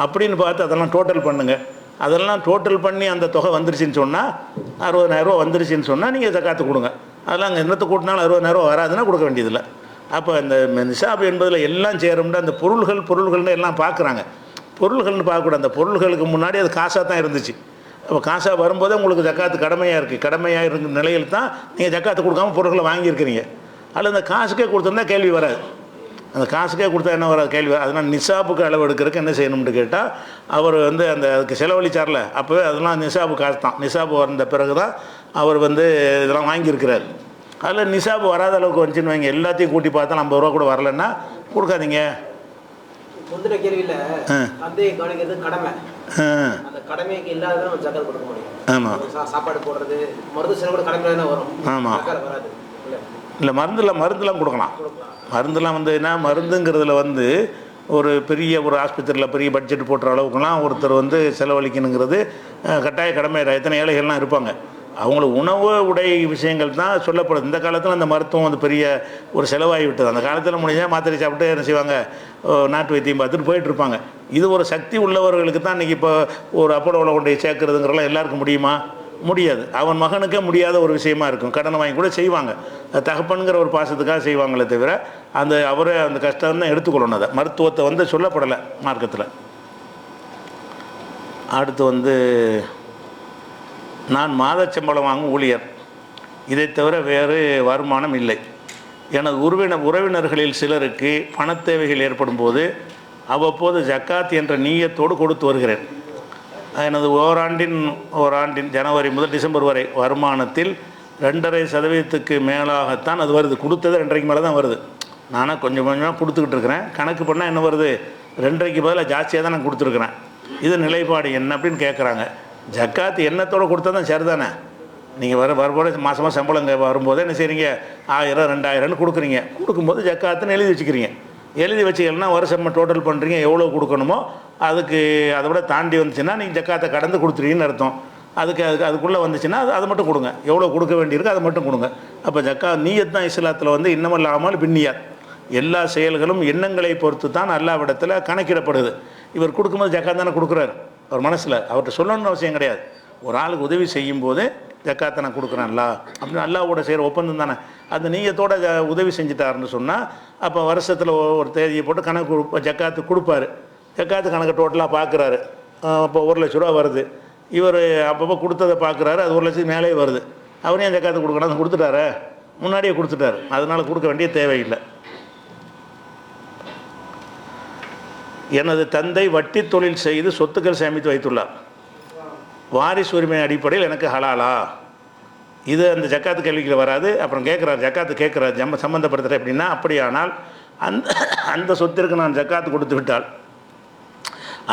அப்படின்னு பார்த்து அதெல்லாம் டோட்டல் பண்ணுங்கள். அதெல்லாம் டோட்டல் பண்ணி அந்த தொகை வந்துருச்சுன்னு சொன்னால் 60,000 ரூபா வந்துருச்சுன்னு சொன்னால் நீங்கள் ஜக்காத்து கொடுங்க. அதெல்லாம் அங்கே என்னத்தை கூட்டினாலும் 60,000 ரூபா வராதுன்னா கொடுக்க வேண்டியதில்லை. அப்போ இந்த நிசாப் என்பதில் எல்லாம் சேரும்னா அந்த பொருள்கள்னு எல்லாம் பார்க்குறாங்க. பொருள்கள்னு பார்க்கக்கூடாது. அந்த பொருள்களுக்கு முன்னாடி அது காசாக தான் இருந்துச்சு. அப்போ காசாக வரும்போதே உங்களுக்கு ஜக்காத்து கடமையாக இருக்குது. கடமையாக இருக்கிற நிலையில் தான் நீங்கள் ஜக்காத்து கொடுக்காமல் பொருட்களை வாங்கியிருக்கிறீங்க. அதில் அந்த காசுக்கே கொடுத்துருந்தா கேள்வி வராது. அந்த காசுக்கே கொடுத்தா என்ன வராது, கேள்வி. அதனால் நிசாபுக்கு அளவு எடுக்கிறதுக்கு என்ன செய்யணும்னு கேட்டால் அவர் அதுக்கு செலவழிச்சார்ல அப்போவே அதெல்லாம் நிசாபு காசு தான். நிசாபு வந்த பிறகு தான் அவர் இதெல்லாம் வாங்கியிருக்கிறார். அதில் நிசாபு வராத அளவுக்கு வந்துச்சுன்னு வைங்க, எல்லாத்தையும் கூட்டி பார்த்தா 50 ரூபா கூட வரலன்னா கொடுக்காதீங்க. முந்தின கேள்வியில் தந்தையை கவனிக்கிறது கடமை, அந்த கடமைக்கு இல்லாததான் ஜக்காத் கொடுக்க முடியும். ஆமாம், சாப்பாடு போடுறது, மருந்து செலவு கூட கடமையாக தான் வரும். ஆமாம், வராது. இல்லை மருந்துலாம் கொடுக்கலாம். மருந்துலாம் என்ன மருந்துங்கிறதுல ஒரு பெரிய ஒரு ஆஸ்பத்திரியில் பெரிய பட்ஜெட் போட்டுற அளவுக்குலாம் ஒருத்தர் செலவழிக்கணுங்கிறது கட்டாய கடமை. எத்தனை ஏழைகள்லாம் இருப்பாங்க, அவங்களுக்கு உணவு உடை விஷயங்கள் தான் சொல்லப்படுது. இந்த காலத்தில் அந்த மருத்துவம் பெரிய ஒரு செலவாகி விட்டது. அந்த காலத்தில் முடிஞ்சால் மாத்திரை சாப்பிட்டு என்ன செய்வாங்க, நாட்டு வைத்தியம் பார்த்துட்டு போயிட்டுருப்பாங்க. இது ஒரு சக்தி உள்ளவர்களுக்கு தான் இன்றைக்கி இப்போ ஒரு அப்பளோவில் கொண்டு சேர்க்குறதுங்கிறலாம் எல்லாருக்கும் முடியுமா? முடியாது. அவன் மகனுக்கே முடியாத ஒரு விஷயமா இருக்கும். கடனை வாங்கி கூட செய்வாங்க, தகப்பனுங்கிற ஒரு பாசத்துக்காக செய்வாங்களே தவிர அவரே அந்த கஷ்டம் தான் எடுத்துக்கொள்ளணும். அதை மருத்துவத்தை சொல்லப்படலை மார்க்கத்தில். அடுத்து நான் மாதச்சம்பளம் வாங்கும் ஊழியர், இதை தவிர வேறு வருமானம் இல்லை. எனது உறவினர்களில் சிலருக்கு பணத்தேவைகள் ஏற்படும் போது அவ்வப்போது ஜக்காத் என்ற நீயத்தோடு கொடுத்து வருகிறேன். எனது ஓராண்டின் ஜனவரி முதல் டிசம்பர் வரை வருமானத்தில் 2.5% மேலாகத்தான் அது வருது. கொடுத்தது 2.5 மேலே தான் வருது. நானாக கொஞ்சம் கொஞ்சமாக கொடுத்துக்கிட்டு இருக்கிறேன். கணக்கு பண்ணால் என்ன வருது, 2.5க்கு பதிலாக ஜாஸ்தியாக தான் நான் கொடுத்துருக்குறேன். இது நிலைப்பாடு என்ன அப்படின்னு கேட்குறாங்க. ஜக்காத்து எண்ணத்தோடு கொடுத்தா தான் சரிதானே. நீங்கள் வரும்போது மாதமாக சம்பளம் வரும்போது என்ன செய்கிறீங்க, 1000 2000ன்னு கொடுக்குறீங்க. கொடுக்கும்போது ஜக்காத்துன்னு எழுதி வச்சுக்கிறீங்க. எழுதி வச்சுக்கலன்னா வருஷம் டோட்டல் பண்ணுறீங்க, எவ்வளோ கொடுக்கணுமோ அதுக்கு அதை விட தாண்டி வந்துச்சுன்னா நீங்கள் ஜக்காத்தை கடந்து கொடுத்துருவீங்கன்னு அர்த்தம். அதுக்குள்ளே வந்துச்சுன்னா அது மட்டும் கொடுங்க. எவ்வளோ கொடுக்க வேண்டியிருக்கு அதை மட்டும் கொடுங்க. அப்போ நீயத் தான் இஸ்லாத்தில் வந்து இன்னமல்லாமல் பின்னியார். எல்லா செயல்களும் எண்ணங்களை பொறுத்து தான் அல்லாஹ்விடத்தில் கணக்கிடப்படுது. இவர் கொடுக்கும்போது ஜக்காத் தானே கொடுக்குறாரு. அவர் மனசில் அவர்கிட்ட சொல்லணும்னு அவசியம் கிடையாது. ஒரு ஆளுக்கு உதவி செய்யும்போது ஜக்காத்தை நான் கொடுக்குறேன்ல அப்படின்னு அல்லாஹ்வோட செய்கிற ஒப்பந்தம் தானே. அந்த நீயத்தோட உதவி செஞ்சுட்டாருன்னு சொன்னால் அப்போ வருஷத்தில் ஒரு தேதியை போட்டு கணக்கு ஜக்காத்து கொடுப்பாரு. ஜக்காத்து கணக்கு டோட்டலாக பார்க்குறாரு. அப்போ 1 லட்ச ரூபா வருது. இவர் அப்பப்போ கொடுத்ததை பார்க்குறாரு, அது 1 லட்சத்துக்கு மேலே வருது. அவரையும் ஜக்காத்து கொடுக்கணும், கொடுத்துட்டாரு, முன்னாடியே கொடுத்துட்டாரு. அதனால் கொடுக்க வேண்டிய தேவையில்லை. எனது தந்தை வட்டி தொழில் செய்து சொத்துக்கள் சேமித்து வைத்துள்ளார். வாரிசு உரிமை அடிப்படையில் எனக்கு ஹலாலா? இது அந்த ஜக்காத்து கேள்விக்கு வராது. அப்புறம் கேட்குறாரு, ஜக்காத்து கேட்குறாரு சம்மந்தப்படுத்துகிற அப்படின்னா, அப்படியானால் அந்த சொத்திற்கு நான் ஜக்காத்து கொடுத்து விட்டால்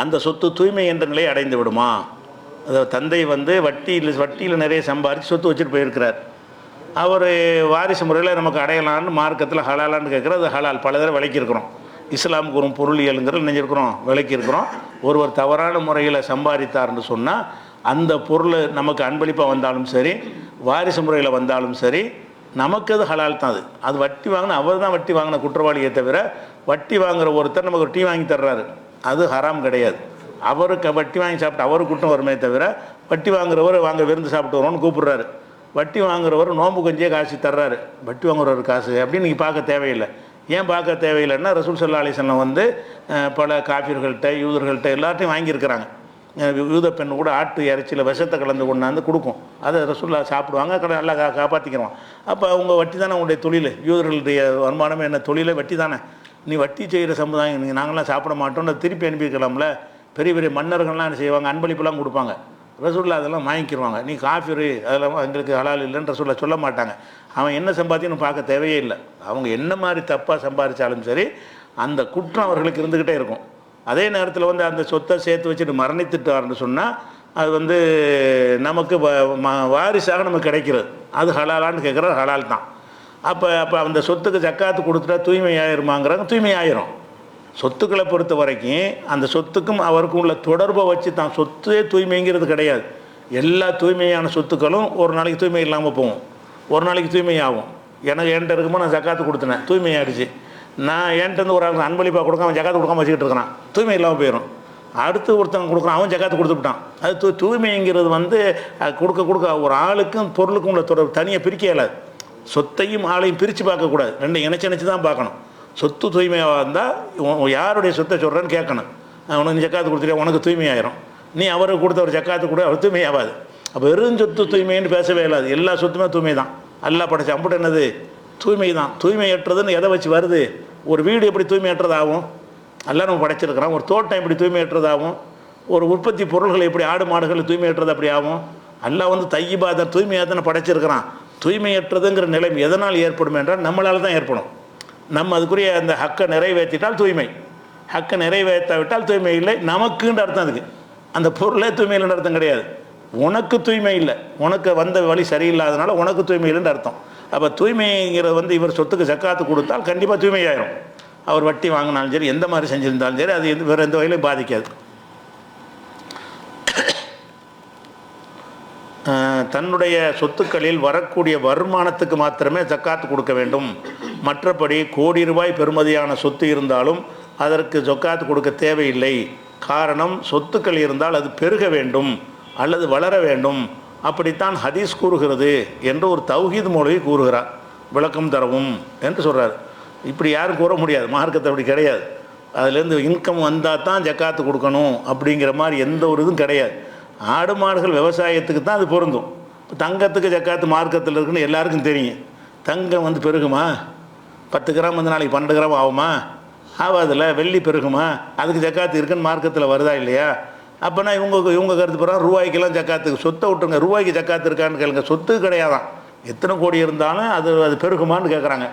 அந்த சொத்து தூய்மை என்ற நிலையை அடைந்து விடுமா? அதாவது தந்தை வந்து வட்டியில் நிறைய சம்பாரித்து சொத்து வச்சுட்டு போயிருக்கிறார். அவர் வாரிசு முறையில் நமக்கு அடையலான்னு மார்க்கத்தில் ஹலாலான்னு கேட்குறது. அது ஹலால். பல தடவை விளக்கியிருக்கிறோம். இஸ்லாமுக்கு ஒரு பொருளியலுங்கிறது நினைஞ்சிருக்கிறோம், விளக்கியிருக்கிறோம். ஒருவர் தவறான முறையில் சம்பாதித்தார்னு சொன்னால் அந்த பொருள் நமக்கு அன்பளிப்பாக வந்தாலும் சரி, வாரிசு முறையில் வந்தாலும் சரி, நமக்கு அது ஹலால் தான். அது வட்டி வாங்கின அவர் தான் வட்டி வாங்கின குற்றவாளியை தவிர, வட்டி வாங்குகிற ஒருத்தர் நமக்கு ஒரு டீ வாங்கி தர்றாரு, அது ஹராம் கிடையாது. அவருக்கு வட்டி வாங்கி சாப்பிட்டு அவருக்கு கூட்டம் வருமே தவிர, வட்டி வாங்குறவர் வாங்க விருந்து சாப்பிட்டு வரோன்னு கூப்பிட்றாரு. வட்டி வாங்குறவர் நோம்பு கொஞ்சே காசு தர்றாரு, வட்டி வாங்குறவர் காசு அப்படின்னு நீங்கள் பார்க்க தேவையில்லை. ஏன் பார்க்க தேவையில்லைன்னா, ரசூல் ஸல்லல்லாஹு அலைஹி வஸல்லம் வந்து பல காஃபிர்கள்ட்ட யூதர்கள்ட்ட எல்லாத்தையும் வாங்கியிருக்கிறாங்க. யூத பெண் கூட ஆட்டு இறைச்சியில் விஷத்தை கலந்து கொண்டாந்து கொடுக்கும். அதை ரசூல்லா சாப்பிடுவாங்க, நல்லா காப்பாற்றிக்கிறோம். அப்போ அவங்க வட்டி தானே உங்களுடைய தொழில். யூதர்களுடைய வருமானமே என்ன, தொழிலை வட்டி தானே. நீ வட்டி செய்கிற சமுதாயம், நீங்கள் நாங்களாம் சாப்பிட மாட்டோம்னு திருப்பி அனுப்பியிருக்கலாம்ல. பெரிய பெரிய மன்னர்கள்லாம் என்ன செய்வாங்க, அன்பளிப்புலாம் கொடுப்பாங்க. ரசூல்லா அதெல்லாம் வாங்கிக்கிடுவாங்க. நீ காஃபிரு அதெல்லாம் எங்களுக்கு ஹலால் இல்லைன்னு ரசூல்லா சொல்ல மாட்டாங்க. அவன் என்ன சம்பாத்தியன்னு பார்க்க தேவையே இல்லை. அவங்க என்ன மாதிரி தப்பாக சம்பாதிச்சாலும் சரி, அந்த குற்றம் அவர்களுக்கு இருந்துக்கிட்டே இருக்கும். அதே நேரத்தில் வந்து அந்த சொத்தை சேர்த்து வச்சுட்டு மரணித்துட்டார்னு சொன்னால் அது வந்து நமக்கு வாரிசாக நமக்கு கிடைக்கிறது. அது ஹலாலான்னு கேட்குறது ஹலால் தான். அப்போ அந்த சொத்துக்கு ஜக்காத்து கொடுத்துட்டா தூய்மை ஆயிருமாங்கிறாங்க. தூய்மை ஆயிரும். சொத்துக்களை பொறுத்த வரைக்கும் அந்த சொத்துக்கும் அவருக்கும் உள்ள தொடர்பை வச்சு தான் சொத்தே தூய்மைங்கிறது கிடையாது. எல்லா தூய்மையான சொத்துக்களும் ஒரு நாளைக்கு தூய்மை இல்லாமல் போகும், ஒரு நாளைக்கு தூய்மை ஆகும். என்கிட்ட இருக்கும்போது நான் ஜக்காத்து கொடுத்தேன், தூய்மையாகிடுச்சு. நான் என்கிட்ட ஒரு ஆளுக்கு அன்பளிப்பாக கொடுக்காம அவன் ஜக்காத்து கொடுக்காம வச்சுக்கிட்டு இருக்கிறான், தூய்மை இல்லாமல் போயிடும். அடுத்து ஒருத்தவங்க கொடுக்குறான், அவன் ஜக்காத்து கொடுத்துட்டான். அது தூய்மைங்கிறது வந்து கொடுக்க ஒரு ஆளுக்கும் பொருளுக்கும் உள்ள தொடர்பு தனியாக பிரிக்க இயலாது. சொத்தையும் ஆளையும் பிரித்து பார்க்கக்கூடாது, ரெண்டும் இணைச்சு தான் பார்க்கணும். சொத்து தூய்மையாக இருந்தால் யாருடைய சொத்தை சொல்கிறேன்னு கேட்கணும். உனக்கு ஜக்காத்து கொடுத்துட்டா உனக்கு தூய்மையாயிரும். நீ அவருக்கு கொடுத்த ஒரு ஜக்காத்து கூட அவர் தூய்மையாகாது. அப்போ வெறும் சொத்து தூய்மைன்னு பேசவே இல்லாது. எல்லா சொத்துமே தூய்மை தான். அல்லாஹ் படைச்ச அம்புட்டு என்னது, தூய்மை தான். தூய்மையற்றதுன்னு எதை வச்சு வருது? ஒரு வீடு எப்படி தூய்மையற்றதாகும்? எல்லாம் நம்ம படைச்சிருக்கிறோம். ஒரு தோட்டம் எப்படி தூய்மையற்றதாகும்? ஒரு உற்பத்தி பொருள்கள் எப்படி ஆடு மாடுகள் தூய்மையற்றது அப்படி ஆகும்? அல்லாஹ் வந்து தையிபாத தூய்மையாக தானே படைச்சிருக்கிறான். தூய்மையற்றதுங்கிற நிலை எதனால் ஏற்படும் என்றால் நம்மளால் தான் ஏற்படும். நம்ம அதுக்குரிய அந்த ஹக்கை நிறைவேற்றிட்டால் தூய்மை, ஹக்கை நிறைவேற்றாவிட்டால் தூய்மை இல்லை. நமக்குன்ற அர்த்தம் அதுக்கு. அந்த பொருளே தூய்மை இல்லைன்ற அர்த்தம் கிடையாது. உனக்கு தூய்மை இல்லை, உனக்கு வந்த வழி சரியில்லாதனால உனக்கு தூய்மை இல்லைன்ற அர்த்தம். அப்போ தூய்மைங்கிறது வந்து இவர் சொத்துக்கு ஜக்காத்து கொடுத்தால் கண்டிப்பாக தூய்மையாயிரும். அவர் வட்டி வாங்கினாலும் சரி, எந்த மாதிரி செஞ்சுருந்தாலும் சரி, அது வேறு எந்த வகையிலும் பாதிக்காது. தன்னுடைய சொத்துக்களில் வரக்கூடிய வருமானத்துக்கு மாத்திரமே ஜக்காத்து கொடுக்க வேண்டும். மற்றபடி கோடி ரூபாய் பெறுமதியான சொத்து இருந்தாலும் அதற்கு ஜக்காத்து கொடுக்க தேவையில்லை. காரணம், சொத்துக்கள் இருந்தால் அது பெருக வேண்டும் அல்லது வளர வேண்டும், அப்படித்தான் ஹதீஸ் கூறுகிறது என்று ஒரு தௌஹீத் மௌலவி கூறுகிறார். விளக்கம் தரவும் என்று சொல்கிறார். இப்படி யாரும் கூற முடியாது, மார்க்கத்தை அப்படி கிடையாது. அதுலேருந்து இன்கம் வந்தால் தான் ஜக்காத்து கொடுக்கணும் அப்படிங்கிற மாதிரி எந்த ஒரு இதுவும் கிடையாது. ஆடு மாடுகள் விவசாயத்துக்கு தான் அது பொருந்தும். இப்போ தங்கத்துக்கு ஜக்காத்து மார்க்கத்தில் இருக்குன்னு எல்லாருக்கும் தெரியும். தங்கம் வந்து பெருகுமா? 10 கிராம் வந்து நாளைக்கு 12 கிராம் ஆகுமா? ஆகாதில்ல. வெள்ளி பெருகுமா? அதுக்கு ஜக்காத்து இருக்குன்னு மார்க்கத்தில் வருதா இல்லையா? அப்போனா இவங்க கருத்து போகிறாங்க ரூபாய்க்கெல்லாம் ஜக்காத்துக்கு. சொத்தை விட்டுருங்க, ரூபாய்க்கு ஜக்காத்து இருக்கான்னு கேளுங்க. சொத்து கிடையாதான். எத்தனை கோடி இருந்தாலும் அது பெருகுமான்னு கேட்குறாங்க.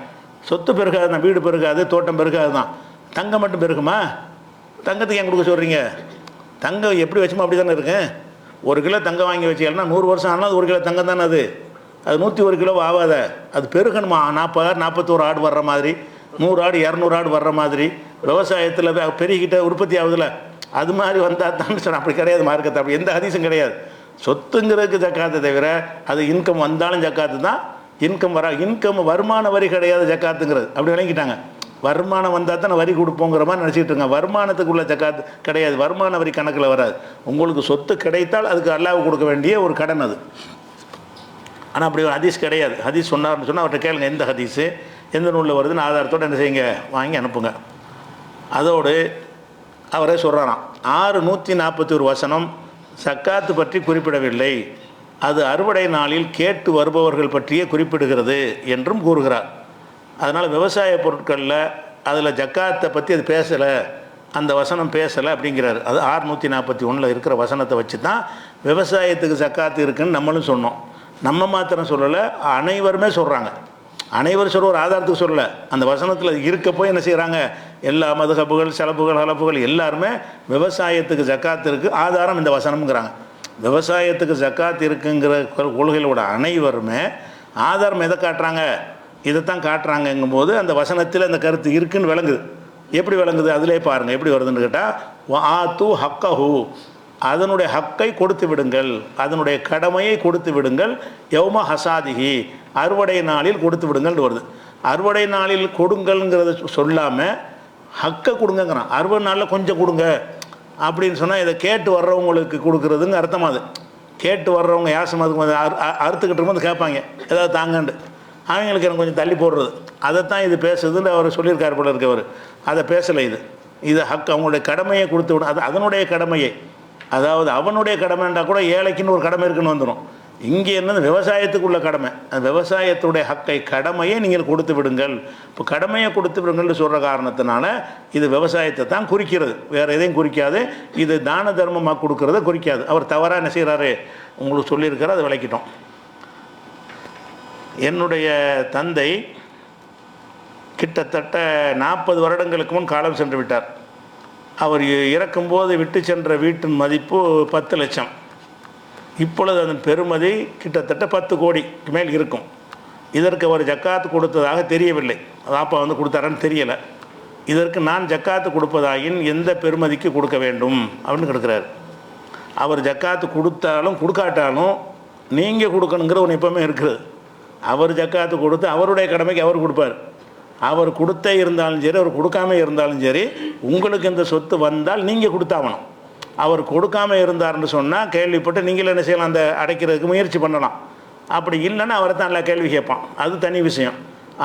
சொத்து பெருகாது தான், வீடு பெருகாது, தோட்டம் பெருகாது தான். தங்கம் மட்டும் பெருகுமா? தங்கத்துக்கு ஏன் கொடுக்க சொல்கிறீங்க? தங்கம் எப்படி வச்சுமோ அப்படி தானே இருக்கு. 1 கிலோ தங்கம் வாங்கி வச்சிங்கன்னா 100 வருஷம் ஆனால் அது 1 கிலோ தங்கம் தானே. அது 101 கிலோ ஆகாத, அது பெருகணுமா? 40 41 ஆடு வர்ற மாதிரி, 100 ஆடு 200 ஆடு வர்ற மாதிரி விவசாயத்தில் பெருகிட்ட உற்பத்தி ஆகுதுல, அது மாதிரி வந்தால் தான் சொன்ன. அப்படி கிடையாது மார்க்கத்தை, அப்படி எந்த ஹதீஸும் கிடையாது. சொத்துங்கிறதுக்கு ஜக்காத்தை தவிர அது இன்கம் வந்தாலும் ஜக்காத்து தான். இன்கம் வருமான வரி கிடையாது ஜக்காத்துங்கிறது. அப்படி விளங்கிட்டாங்க. வருமானம் வந்தால் தான் வரி கொடுப்போங்கிற மாதிரி நினச்சிக்கிட்டு இருங்க. வருமானத்துக்குள்ள ஜக்காத்து கிடையாது, வருமான வரி கணக்கில் வராது. உங்களுக்கு சொத்து கிடைத்தால் அதுக்கு அல்லாஹ்வுக்கு கொடுக்க வேண்டிய ஒரு கடன் அது. ஆனால் அப்படி ஒரு ஹதீஸ் கிடையாது. ஹதீஸ் சொன்னார்னு சொன்னால் அவர்கிட்ட கேளுங்க, எந்த ஹதீஸு எந்த நூலில் வருதுன்னு ஆதாரத்தோடு என்ன செய்யுங்க, வாங்கி அனுப்புங்க. அதோடு அவரே சொல்கிறாராம், 641 வசனம் சக்காத்து பற்றி குறிப்பிடவில்லை, அது அறுவடை நாளில் கேட்டு வருபவர்கள் பற்றியே குறிப்பிடுகிறது என்றும் கூறுகிறார். அதனால் விவசாய பொருட்களில் அதில் ஜக்காத்தை பற்றி அது பேசலை, அந்த வசனம் பேசலை அப்படிங்கிறாரு. அது 641 இருக்கிற வசனத்தை வச்சு தான் விவசாயத்துக்கு ஜக்காத்து இருக்குதுன்னு நம்மளும் சொன்னோம். நம்ம மாத்திரம் சொல்லலை, அனைவருமே சொல்கிறாங்க. அனைவரும் சொல்ல ஒரு ஆதாரத்துக்கு சொல்லலை, அந்த வசனத்தில் இருக்க போய் என்ன செய்கிறாங்க, எல்லா மதுஹபுகள் செலப்புகள் ஹலப்புகள் எல்லாருமே விவசாயத்துக்கு ஜக்காத்து இருக்குது ஆதாரம் இந்த வசனம்ங்கிறாங்க. விவசாயத்துக்கு ஜக்காத்து இருக்குங்கிற கொள்கைகளோட அனைவருமே ஆதாரம் எதை காட்டுறாங்க, இதைத்தான் காட்டுறாங்கங்கும் போது அந்த வசனத்தில் அந்த கருத்து இருக்குன்னு விளங்குது. எப்படி விளங்குது அதிலே பாருங்கள் எப்படி வருதுன்னு கேட்டால், ஆத்து ஹக்கஹு, அதனுடைய ஹக்கை கொடுத்து விடுங்கள், அதனுடைய கடமையை கொடுத்து விடுங்கள், யௌம ஹசாதிஹி, அறுவடை நாளில் கொடுத்து விடுங்கள்னு வருது. அறுவடை நாளில் கொடுங்கள்ங்கிறத சொல்லாமல் ஹக்கை கொடுங்கங்கிறான். அறுவடை நாளில் கொஞ்சம் கொடுங்க அப்படின்னு சொன்னால் இதை கேட்டு வர்றவங்களுக்கு கொடுக்குறதுங்க அர்த்தமாகுது. கேட்டு வர்றவங்க யாசம் அதுக்கு அறுத்துக்கிட்டு இருக்கும்போது கேட்பாங்க ஏதாவது தாங்கண்டு, அவங்களுக்கு எனக்கு கொஞ்சம் தள்ளி போடுறது, அதைத்தான் இது பேசுதுன்னு அவர் சொல்லியிருக்கார் போல இருக்கவர். அதை பேசலை. இது ஹக், அவங்களுடைய கடமையை கொடுத்து விடும். அது அதனுடைய கடமையை, அதாவது அவனுடைய கடமைன்றா கூட ஏழைக்குன்னு ஒரு கடமை இருக்குன்னு வந்துடும். இங்கே என்னது விவசாயத்துக்குள்ள கடமை, அந்த விவசாயத்துடைய ஹக்கை கடமையை நீங்கள் கொடுத்து விடுங்கள். இப்போ கடமையை கொடுத்து விடுங்கள்னு சொல்கிற காரணத்தினால இது விவசாயத்தை தான் குறிக்கிறது, வேறு எதையும் குறிக்காது. இது தான தர்மமாக கொடுக்கறத குறிக்காது. அவர் தவறாக என்ன செய்கிறாரு உங்களுக்கு சொல்லியிருக்காரு, அதை விளக்கிட்டோம். என்னுடைய தந்தை கிட்டத்தட்ட 40 வருடங்களுக்கு முன் காலம் சென்று விட்டார். அவர் இறக்கும்போது விட்டு சென்ற வீட்டின் மதிப்பு 10 லட்சம். இப்பொழுது அதன் பெறுமதி கிட்டத்தட்ட 10 கோடிக்கு மேல் இருக்கும். இதற்கு அவர் ஜக்காத்து கொடுத்ததாக தெரியவில்லை, அப்பா கொடுத்தாரான்னு தெரியலை. இதற்கு நான் ஜக்காத்து கொடுப்பதாயின் எந்த பெறுமதிக்கு கொடுக்க வேண்டும் அப்படின்னு கேட்குறாரு. அவர் ஜக்காத்து கொடுத்தாலும் கொடுக்காட்டாலும் நீங்கள் கொடுக்கணுங்கிற ஒன்று எப்போவுமே இருக்குது. அவர் ஜக்காத்து கொடுத்து அவருடைய கடமைக்கு அவர் கொடுப்பார். அவர் கொடுத்தே இருந்தாலும் சரி, அவர் கொடுக்காம இருந்தாலும் சரி, உங்களுக்கு இந்த சொத்து வந்தால் நீங்கள் கொடுத்தாகணும். அவர் கொடுக்காம இருந்தார்னு சொன்னால் கேள்விப்பட்டு நீங்கள் என்ன செய்யலாம், அந்த அடைக்கிறதுக்கு முயற்சி பண்ணலாம். அப்படி இல்லைன்னா அவரை தான் நல்லா கேள்வி கேட்பான், அது தனி விஷயம்.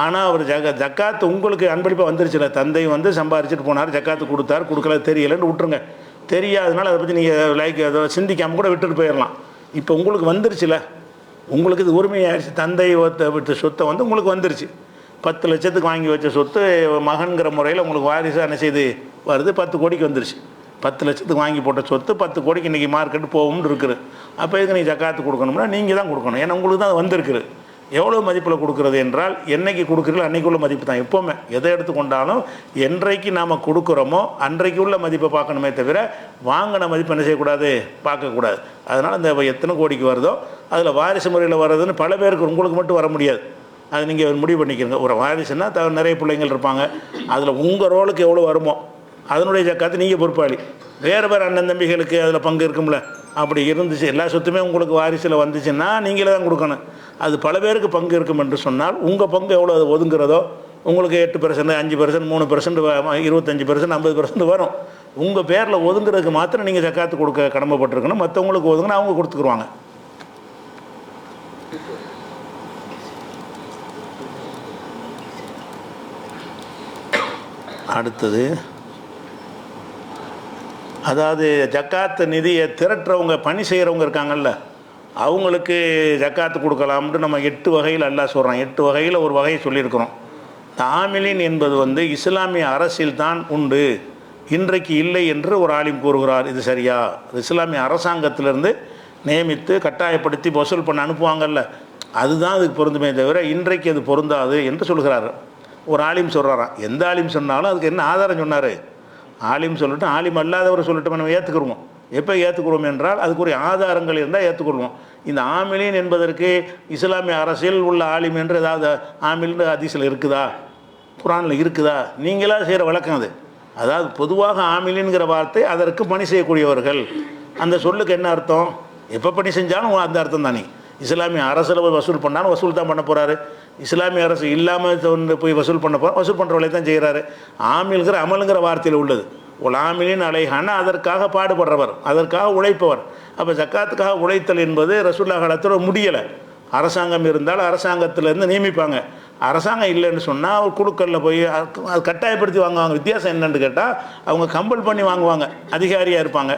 ஆனால் அவர் ஜக்காத்து உங்களுக்கு அன்பளிப்பாக வந்துருச்சுல, தந்தை சம்பாரிச்சிட்டு போனார், ஜக்காத்து கொடுத்தார், கொடுக்கல தெரியலைன்னு விட்டுருங்க. தெரியாதனால அதை பற்றி நீங்கள் அதை சிந்திக்காமல் கூட விட்டுட்டு போயிடலாம். இப்போ உங்களுக்கு வந்துருச்சுல, உங்களுக்கு இது உரிமையாகிடுச்சு, தந்தை விட்டு சொத்தை உங்களுக்கு வந்துருச்சு. 10 லட்சத்துக்கு வாங்கி வச்ச சொத்து மகன்கிற முறையில் உங்களுக்கு வாரிசாக என்ன செய்து வருது, 10 கோடிக்கு வந்துருச்சு. 10 லட்சத்துக்கு வாங்கி போட்ட சொத்து 10 கோடிக்கு இன்றைக்கி மார்க்கெட்டு போகும்னு இருக்குது. அப்போ இதுக்கு நீங்கள் ஜக்காத்து கொடுக்கணும்னா நீங்கள் தான் கொடுக்கணும், ஏன்னா உங்களுக்கு தான் அது வந்திருக்குது. எவ்வளோ மதிப்பில் கொடுக்குறது என்றால், என்றைக்கு கொடுக்குறீங்களோ அன்றைக்குள்ள மதிப்பு தான். எப்போவுமே எதை எடுத்துக்கொண்டாலும் என்றைக்கு நாம் கொடுக்குறோமோ அன்றைக்கு உள்ள மதிப்பை பார்க்கணுமே தவிர வாங்கின மதிப்பு என்ன செய்யக்கூடாது, பார்க்கக்கூடாது. அதனால் இந்த எத்தனை கோடிக்கு வருதோ அதில் வாரிசு முறையில் வர்றதுன்னு பல பேருக்கு, உங்களுக்கு மட்டும் வர முடியாது. அது நீங்கள் முடிவு பண்ணிக்கிறங்க. ஒரு வாரிசுன்னா நிறைய பிள்ளைங்கள் இருப்பாங்க, அதில் உங்கள் ரோலுக்கு எவ்வளோ வருமோ அதனுடைய ஜக்காத்து நீங்கள் பொறுப்பாளி. வேறு வேறு அண்ணன் தம்பிகளுக்கு அதில் பங்கு இருக்கும்ல, அப்படி இருந்துச்சு எல்லா சொத்துமே உங்களுக்கு வாரிசில் வந்துச்சுன்னா நீங்களே தான் கொடுக்கணும். அது பல பேருக்கு பங்கு இருக்கும் என்று சொன்னால் உங்கள் பங்கு எவ்வளோ அது ஒதுங்குறதோ, உங்களுக்கு 8%, 5%, 3%, 25%, 50% வரும். உங்கள் பேரில் ஒதுங்குறதுக்கு மாத்திரம் நீங்கள் ஜக்காத்து கொடுக்க கடமைப்பட்டிருக்கணும். மற்றவங்களுக்கு ஒதுங்கினா அவங்க கொடுத்துக்குருவாங்க. அடுத்தது, அதாவது ஜக்காத்து நிதியை திரட்டுறவங்க, பணி செய்கிறவங்க இருக்காங்கல்ல, அவங்களுக்கு ஜக்காத்து கொடுக்கலாம்னு நம்ம 8 வகையில் அல்லாஹ் சொல்கிறான். 8 வகையில் ஒரு வகையை சொல்லியிருக்கிறோம். தாமிலின் என்பது இஸ்லாமிய அரசில் தான் உண்டு, இன்றைக்கு இல்லை என்று ஒரு ஆலிம் கூறுகிறார். இது சரியா? இஸ்லாமிய அரசாங்கத்திலிருந்து நியமித்து கட்டாயப்படுத்தி வசூல் பண்ண அனுப்புவாங்கல்ல, அதுதான் அதுக்கு பொருந்துமே தவிர இன்றைக்கு அது பொருந்தாது என்று சொல்கிறார். ஒரு ஆலிம் சொல்கிறாராம். எந்த ஆலிம் சொன்னாலும் அதுக்கு என்ன ஆதாரம் சொன்னார்? ஆலிம் சொல்லட்டும், ஆலிம் அல்லாதவர் சொல்லட்டும், நம்ம ஏற்றுக்குருவோம். எப்போ ஏற்றுக்குருவோம் என்றால் அதுக்குரிய ஆதாரங்கள் இருந்தால் ஏற்றுக்கொள்வோம். இந்த ஆமிலின் என்பதற்கு இஸ்லாமிய அரசியல் உள்ள ஆலிம் என்று ஏதாவது ஆமில்னு ஹதீஸில் இருக்குதா? குர்ஆனில் இருக்குதா? நீங்களாக செய்கிற வழக்கம் அது. அதாவது பொதுவாக ஆமிலின்கிற வார்த்தை அதற்கு பணி செய்யக்கூடியவர்கள். அந்த சொல்லுக்கு என்ன அர்த்தம்? எப்போ பணி செஞ்சாலும் அந்த அர்த்தம் தானே. இஸ்லாமிய அரசில் வசூல் பண்ணாலும் வசூல் தான் பண்ண போகிறாரு. இஸ்லாமிய அரசு இல்லாமல் போய் வசூல் பண்ண போகிறார், வசூல் பண்ணுற வேலையை தான் செய்கிறாரு. ஆமில்கிற அமலுங்கிற வார்த்தையில் உள்ளது. ஒரு ஆமிலின் அலைஹான அதற்காக பாடுபடுறவர், அதற்காக உழைப்பவர். அப்போ ஜக்காத்துக்காக உழைத்தல் என்பது ரசூலுல்லாஹ் காலத்தில் முடியலை. அரசாங்கம் இருந்தால் அரசாங்கத்திலேருந்து நியமிப்பாங்க. அரசாங்கம் இல்லைன்னு சொன்னால் ஒரு குழுக்களில் போய் அது கட்டாயப்படுத்தி வாங்குவாங்க. வித்தியாசம் என்னென்னு கேட்டால் அவங்க கம்பல் பண்ணி வாங்குவாங்க, அதிகாரியாக இருப்பாங்க.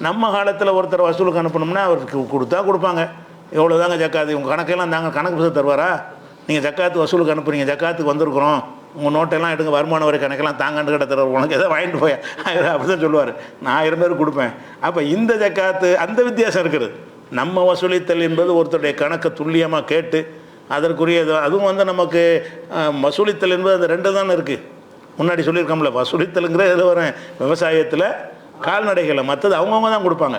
நம்ம காலத்தில் ஒருத்தர் வசூலுக்கு அனுப்பணும்னா அவருக்கு கொடுத்தா கொடுப்பாங்க. எவ்வளோ தாங்க ஜக்காத்து, உங்கள் கணக்கெல்லாம் தாங்க கணக்கு புத்தகம் தருவாரா? நீங்கள் ஜக்காத்து வசூலுக்கு அனுப்புறீங்க, ஜக்காத்துக்கு வந்திருக்கிறோம், உங்கள் நோட்டெல்லாம் எடுங்க, வருமான வரி கணக்கெல்லாம் தாங்கண்டு கிட்ட தருவார், உனக்கு எதாவது வாங்கிட்டு போய் அப்படி தான் சொல்லுவார். நான் 1000 பேர் கொடுப்பேன். அப்போ இந்த ஜக்காத்து அந்த வித்தியாசம் இருக்குது. நம்ம வசூலித்தல் என்பது ஒருத்தருடைய கணக்கை துல்லியமாக கேட்டு அதற்குரியது. அதுவும் வந்து நமக்கு வசூலித்தல் என்பது அந்த 2 தானே இருக்குது. முன்னாடி சொல்லியிருக்கோம்ல, வசூலித்தலுங்கிற இதில் வர விவசாயத்தில் கால்நடைகளை, மற்றது அவங்கவுங்க தான் கொடுப்பாங்க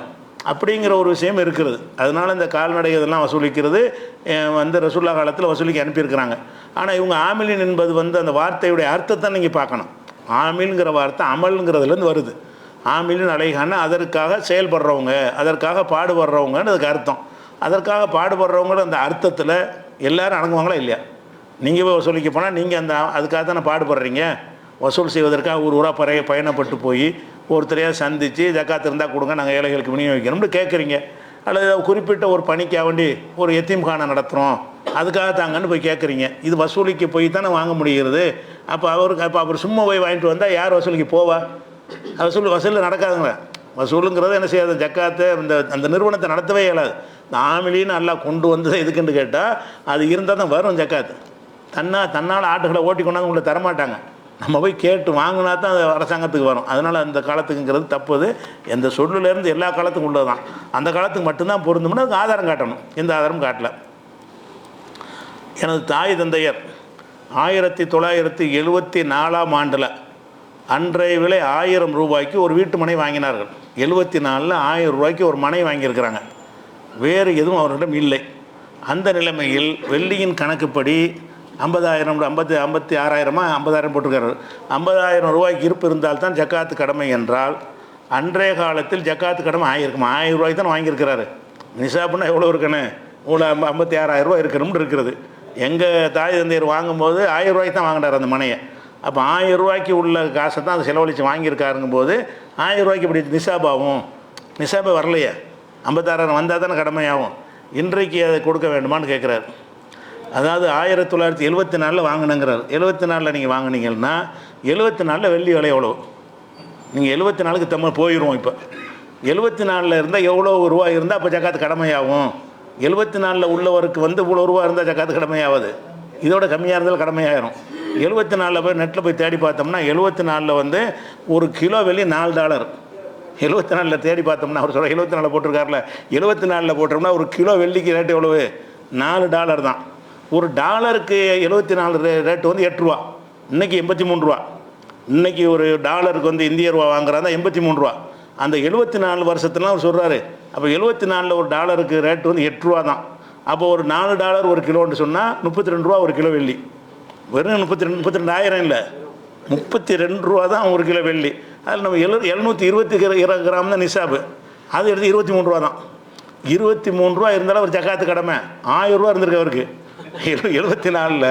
அப்படிங்கிற ஒரு விஷயம் இருக்கிறது. அதனால் இந்த கால்நடை இதெல்லாம் வசூலிக்கிறது வந்து ரசூலுல்லாஹ் காலத்தில் வசூலிக்கு அனுப்பியிருக்கிறாங்க. ஆனால் இவங்க ஆமிலின் என்பது வந்து அந்த வார்த்தையுடைய அர்த்தத்தை நீங்கள் பார்க்கணும். ஆமில்ங்கிற வார்த்தை அமல்ங்கிறதுலேருந்து வருது. ஆமிலின் அலைஹான அதற்காக செயல்படுறவங்க, அதற்காக பாடுபடுறவங்கன்னு அதுக்கு அர்த்தம். அதற்காக பாடுபடுறவங்கிற அந்த அர்த்தத்தில் எல்லோரும் அடங்குவாங்களா இல்லையா? நீங்கள் போய் வசூலிக்க போனால் நீங்கள் அந்த அதுக்காக தானே பாடுபடுறீங்க. வசூல் செய்வதற்காக ஒரு ஊராக பயணப்பட்டு போய் ஒருத்தரையாக சந்தித்து ஜக்காத்து இருந்தால் கொடுங்க, நாங்கள் ஏழைகளுக்கு விநியோகிக்கணும்னு கேட்குறீங்க. அல்லது குறிப்பிட்ட ஒரு பணிக்காக வேண்டி ஒரு எத்தீம்கானை நடத்துகிறோம், அதுக்காக தாங்கன்னு போய் கேட்குறீங்க. இது வசூலிக்கு போய் தானே வாங்க முடிகிறது. அப்போ அவர் சும்மா போய் வாங்கிட்டு வந்தால் யார் வசூலிக்கு போவா? வசூலில் நடக்காதுங்களா? வசூலுங்கிறது என்ன செய்யாது? ஜக்காத்தை அந்த நிறுவனத்தை நடத்தவே இயலாது. இந்த ஆமிலின்னு எல்லாம் கொண்டு வந்தது எதுக்குன்னு கேட்டால் அது இருந்தால் தான் வரும் ஜக்காத்து. தன்னால் ஆட்டுகளை ஓட்டி கொண்டாந்து உங்களை தரமாட்டாங்க. நம்ம போய் கேட்டு வாங்கினா தான் அது அரசாங்கத்துக்கு வரும். அதனால் அந்த காலத்துக்குங்கிறது தப்புது. எந்த சொல்லுலேருந்து எல்லா காலத்துக்கும் உள்ளது தான். அந்த காலத்துக்கு மட்டும்தான் பொருந்தும்னா அதுக்கு ஆதாரம் காட்டணும். எந்த ஆதாரம் காட்டல. எனது தாய் தந்தையர் 1974ஆம் ஆண்டில் அன்றைய விலை 1000 ரூபாய்க்கு ஒரு வீட்டு மனை வாங்கினார்கள். 74ல் 1000 ரூபாய்க்கு ஒரு மனை வாங்கியிருக்கிறாங்க. வேறு எதுவும் அவர்களிடம் இல்லை. அந்த நிலைமையில் வெள்ளியின் கணக்குப்படி 50,000 56,000 போட்டிருக்காரு. 50,000 ரூபாய்க்கு இருப்பு இருந்தால்தான் ஜக்காத்து கடமை என்றால் அன்றைய காலத்தில் ஜக்காத்து கடமை 1000 ரூபாய்க்கு தான் வாங்கியிருக்கிறாரு. நிசாப்புன்னா எவ்வளோ இருக்கணும்? இவ்வளோ 56,000 ரூபா இருக்கணும்னு இருக்கிறது. எங்கள் தாய் தந்தையர் வாங்கும்போது 1000 ரூபாய்க்கு தான் வாங்கினார் அந்த மனையை. அப்போ 1000 ரூபாய்க்கு உள்ள காசை தான் அதை செலவழித்து வாங்கியிருக்காருங்கும் போது 1000 ரூபாய்க்கு இப்படி நிசாபாகும். நிசாபை வரலையே, 56,000 வந்தால் தானே கடமையாகும். இன்றைக்கு அதை கொடுக்க வேண்டுமான்னு கேட்குறாரு. அதாவது 1974 வாங்கினுங்கிறார். 74 நீங்கள் வாங்கினீங்கன்னா 74 வெள்ளி விலை எவ்வளோ? நீங்கள் 74க்கு தமிழ் போயிடுவோம். இப்போ 74 இருந்தால் எவ்வளோ ரூபா இருந்தால் அப்போ ஜக்காத்து கடமையாகும்? 74 உள்ளவருக்கு வந்து இவ்வளோ ரூபா இருந்தால் ஜக்காத்து கடமையாகாது. இதோட கம்மியாக இருந்தாலும் கடமையாயிரும். 74 போய் நெட்டில் போய் தேடி பார்த்தோம்னா 74 வந்து ஒரு கிலோ வெள்ளி $4. 74 தேடி பார்த்தோம்னா அவர் சொல்ல 74 போட்டிருக்காருல, 74 போட்டோம்னா ஒரு கிலோ வெள்ளிக்கு ரேட்டு எவ்வளவு? $4 தான். ஒரு டாலருக்கு 74 ரேட்டு வந்து 8 ரூபா. இன்றைக்கி 83 ரூபா. இன்றைக்கி ஒரு டாலருக்கு வந்து இந்திய ரூபா வாங்குறாங்க 83 ரூபா. அந்த 74 வருஷத்துலாம் அவர் சொல்கிறாரு. அப்போ 74 ஒரு டாலருக்கு ரேட்டு வந்து 8 ரூபா தான். அப்போ ஒரு $4 ஒரு கிலோன்னு சொன்னால் 32 ரூபா ஒரு கிலோ வெள்ளி. வெறும் 32,000 இல்லை, 32 ரூபா தான் ஒரு கிலோ வெள்ளி. அதில் நம்ம 720 கிராம் தான் நிசாபு. அது எடுத்து 23 ரூபா தான். 23 ரூபா இருந்தாலும் ஒரு ஜக்காத்து கடமை. 1000 ரூபா இருந்திருக்கு அவருக்கு. 74ல்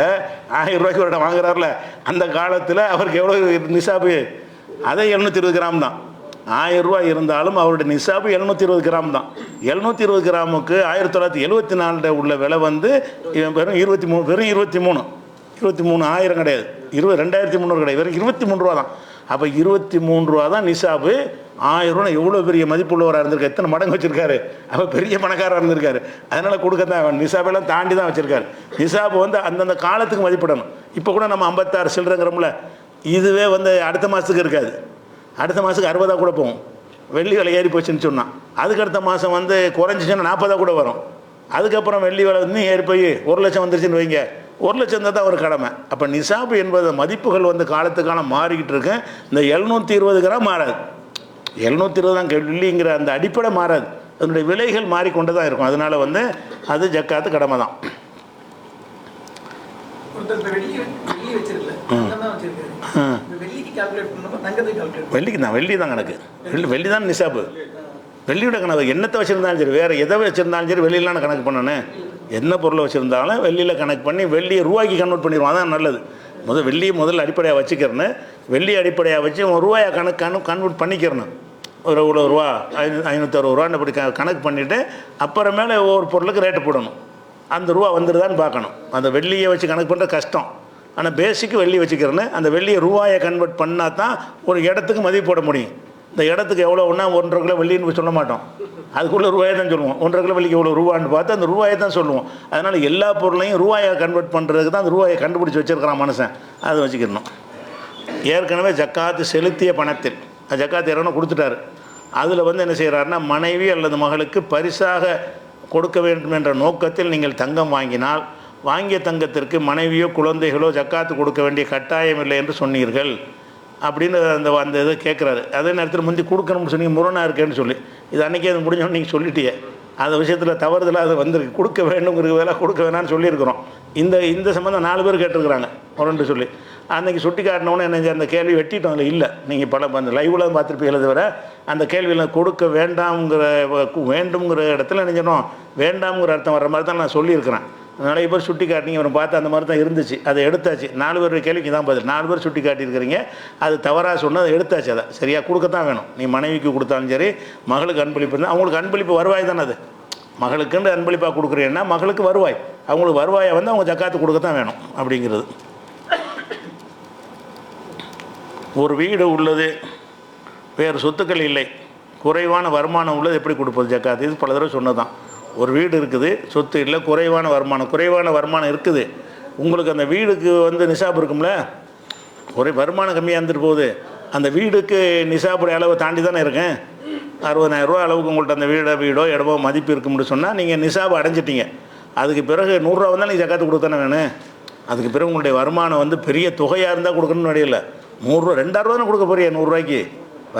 1000 ரூபாய்க்கு ஒரு இடம் வாங்குறாருல, அந்த காலத்தில் அவருக்கு எவ்வளோ நிசாபு? அதே 720 கிராம் தான். 1000 ரூபா இருந்தாலும் அவருடைய நிசாபு 720 கிராம் தான். 720 கிராமுக்கு 1974 உள்ள விலை வந்து வெறும் 23,000 கிடையாது, 2,300 கிடையாது, வெறும் 23 ரூபா தான். அப்போ 23 ரூபா தான் நிசாபு. 1000 ரூபா எவ்வளோ பெரிய மதிப்புள்ளவராக இருந்திருக்காரு, எத்தனை மடங்கு வச்சுருக்காரு. அப்போ பெரிய பணக்காரராக இருந்திருக்காரு. அதனால் கொடுக்க தான் நிசாபெல்லாம் தாண்டி தான் வச்சுருக்காரு. நிசாபு வந்து அந்தந்த காலத்துக்கு மதிப்பிடணும். இப்போ கூட நம்ம 56 சில்லறங்கிறோம்ல, இதுவே வந்து அடுத்த மாதத்துக்கு இருக்காது. அடுத்த மாதத்துக்கு 60 கூட போகும். வெள்ளி விலை ஏறி போச்சுன்னு சொன்னால் அதுக்கு அடுத்த மாதம் வந்து குறைஞ்சிச்சுன்னா 40 கூட வரும். அதுக்கப்புறம் வெள்ளி விலை இன்னும் ஏறி போய் 1 லட்சம் வந்துருச்சுன்னு வைங்க, 1,00,000 இருந்தால் தான் ஒரு கடமை. அப்போ நிசாபு என்பது மதிப்புகள் வந்து காலத்துக்கான மாறிக்கிட்டு இருக்கு. இந்த 720 கிராம் மாறாது, 720 தான் வெள்ளிங்கிற அந்த அடிப்படை மாறாது, அதனுடைய விலைகள் மாறிக்கொண்டு தான் இருக்கும். அதனால் வந்து அது ஜக்காத்து கடமை தான். வெள்ளிக்கு தான், வெள்ளி தான் கணக்கு, வெள்ளி தான் நிசாபு. வெள்ளியோட கணக்கு என்னத்தை வச்சுருந்தாலும் சரி, வேறு எதை வச்சுருந்தாலும் சரி, வெள்ளியிலான கணக்கு பண்ணணும். என்ன பொருளை வச்சுருந்தாலும் வெள்ளியில் கணக்கு பண்ணி வெள்ளியை ரூபாய்க்கு கன்வெர்ட் பண்ணிடுவோம், அதான் நல்லது. வெள்ளியை முதல்ல அடிப்படையாக வச்சுக்கிறேன்னு, வெள்ளி அடிப்படையாக வச்சு ரூபாயை கன்வெர்ட் பண்ணிக்கிறணும். ஒரு இவ்வளோ ரூபா 560 ரூபான்னு அப்படி கணக்கு பண்ணிவிட்டு அப்புறமேலே ஒவ்வொரு பொருளுக்கு ரேட்டு போடணும். அந்த ரூபா வந்துடுதான்னு பார்க்கணும். அந்த வெள்ளியை வச்சு கணக்கு பண்ணுறது கஷ்டம், ஆனால் பேசிக்கு வெள்ளி வச்சுக்கிறேன்னு அந்த வெள்ளியை ரூபாயை கன்வெர்ட் பண்ணால் தான் ஒரு இடத்துக்கு மதிப்பு போட முடியும். இந்த இடத்துக்கு எவ்வளோ ஒன்றா 1.5 கிலோ வெள்ளின்னு சொல்ல மாட்டோம், அதுக்குள்ளே ரூபாயை தான் சொல்லுவோம். 1.5 கிலோ வெள்ளிக்கு எவ்வளோ ரூபான்னு பார்த்து அந்த ரூபாயை தான் சொல்லுவோம். அதனால் எல்லா பொருளையும் ரூபாயை கன்வெர்ட் பண்ணுறதுக்கு தான் அந்த ரூபாயை கண்டுபிடிச்சி வச்சுருக்கிறான் மனுஷன், அதை வச்சுக்கணும். ஏற்கனவே ஜக்காத்து செலுத்திய பணத்தில் ஜக்காத்து இறங்கணும் கொடுத்துட்டாரு, அதில் வந்து என்ன செய்கிறாருன்னா, மனைவி அல்லது மகளுக்கு பரிசாக கொடுக்க வேண்டும் என்ற நோக்கத்தில் நீங்கள் தங்கம் வாங்கினால், வாங்கிய தங்கத்திற்கு மனைவியோ குழந்தைகளோ ஜக்காத்து கொடுக்க வேண்டிய கட்டாயம் இல்லை என்று சொன்னீர்கள் அப்படின்னு அந்த இதை கேட்குறாரு. அதே நேரத்தில் முந்தி கொடுக்கணும்னு சொன்னீங்க, முரணாக இருக்கேன்னு சொல்லி, இது அன்றைக்கி அது முடிஞ்சோன்னு நீங்கள் சொல்லிட்டியே, அந்த விஷயத்தில் தவறுதலாக அது வந்திருக்கு. கொடுக்க வேணுங்கிறது வேலை கொடுக்க வேணான்னு சொல்லியிருக்கிறோம். இந்த சம்மந்தம் 4 பேர் கேட்டிருக்கிறாங்க முரண்டு சொல்லி. அன்றைக்கி சுட்டி காட்டினோன்னே என்ன, அந்த கேள்வி வெட்டிட்டோம். அதில் இல்லை, நீங்கள் பல அந்த லைவில் பார்த்துருப்பீங்களே தவிர அந்த கேள்வியில் கொடுக்க வேண்டுங்கிற இடத்துல நினைஞ்சணும், வேண்டாம்ங்கிற அர்த்தம் வர்ற மாதிரி தான் நான் சொல்லியிருக்கிறேன். நிறைய பேர் சுட்டி காட்டினீங்க, அவரை பார்த்து அந்த மாதிரி தான் இருந்துச்சு, அதை எடுத்தாச்சு. 4 பேர் கேள்விக்கு தான் பதில், 4 பேர் சுட்டி காட்டியிருக்கிறீங்க. அது தவறாக சொன்னால் அதை எடுத்தாச்சு, அதை சரியாக கொடுக்கத்தான் வேணும். நீ மனைவிக்கு கொடுத்தாலும் சரி, மகளுக்கு அன்பளிப்பு இருந்தால் அவங்களுக்கு அன்பளிப்பு வருவாய் தானே, அது மகளுக்குன்னு அன்பளிப்பாக கொடுக்குறீங்கன்னா மகளுக்கு வருவாய், அவங்களுக்கு வருவாயை வந்து அவங்க ஜக்காத்து கொடுக்கத்தான் வேணும் அப்படிங்கிறது. ஒரு வீடு உள்ளது, வேறு சொத்துக்கள் இல்லை, குறைவான வருமானம் உள்ளது, எப்படி கொடுப்பது ஜக்காத்து? இது பல தடவை சொன்னது தான். ஒரு வீடு இருக்குது, சொத்து இல்லை, குறைவான வருமானம் இருக்குது, உங்களுக்கு அந்த வீடுக்கு வந்து நிசாப் இருக்கும்ல, ஒரே வருமானம் கம்மியாக இருந்துட்டு போகுது, அந்த வீடுக்கு நிசாப்புடைய அளவை தாண்டி தானே இருக்கேன். 60,000 ரூபா அளவுக்கு உங்கள்கிட்ட அந்த வீடோ இடமோ மதிப்பு இருக்கும்னு சொன்னால் நீங்கள் நிசாப் அடைஞ்சிட்டீங்க. அதுக்கு பிறகு 100 ரூபா வந்தால் நீங்கள் ஜக்காத்து கொடுத்தானே வேணும். அதுக்கு பிறகு உங்களுடைய வருமானம் வந்து பெரிய தொகையாக இருந்தால் கொடுக்கணும்னு வழியில் 100 ரூபா 2,000 ரூபா தானே கொடுக்க போறியா 100 ரூபாய்க்கு,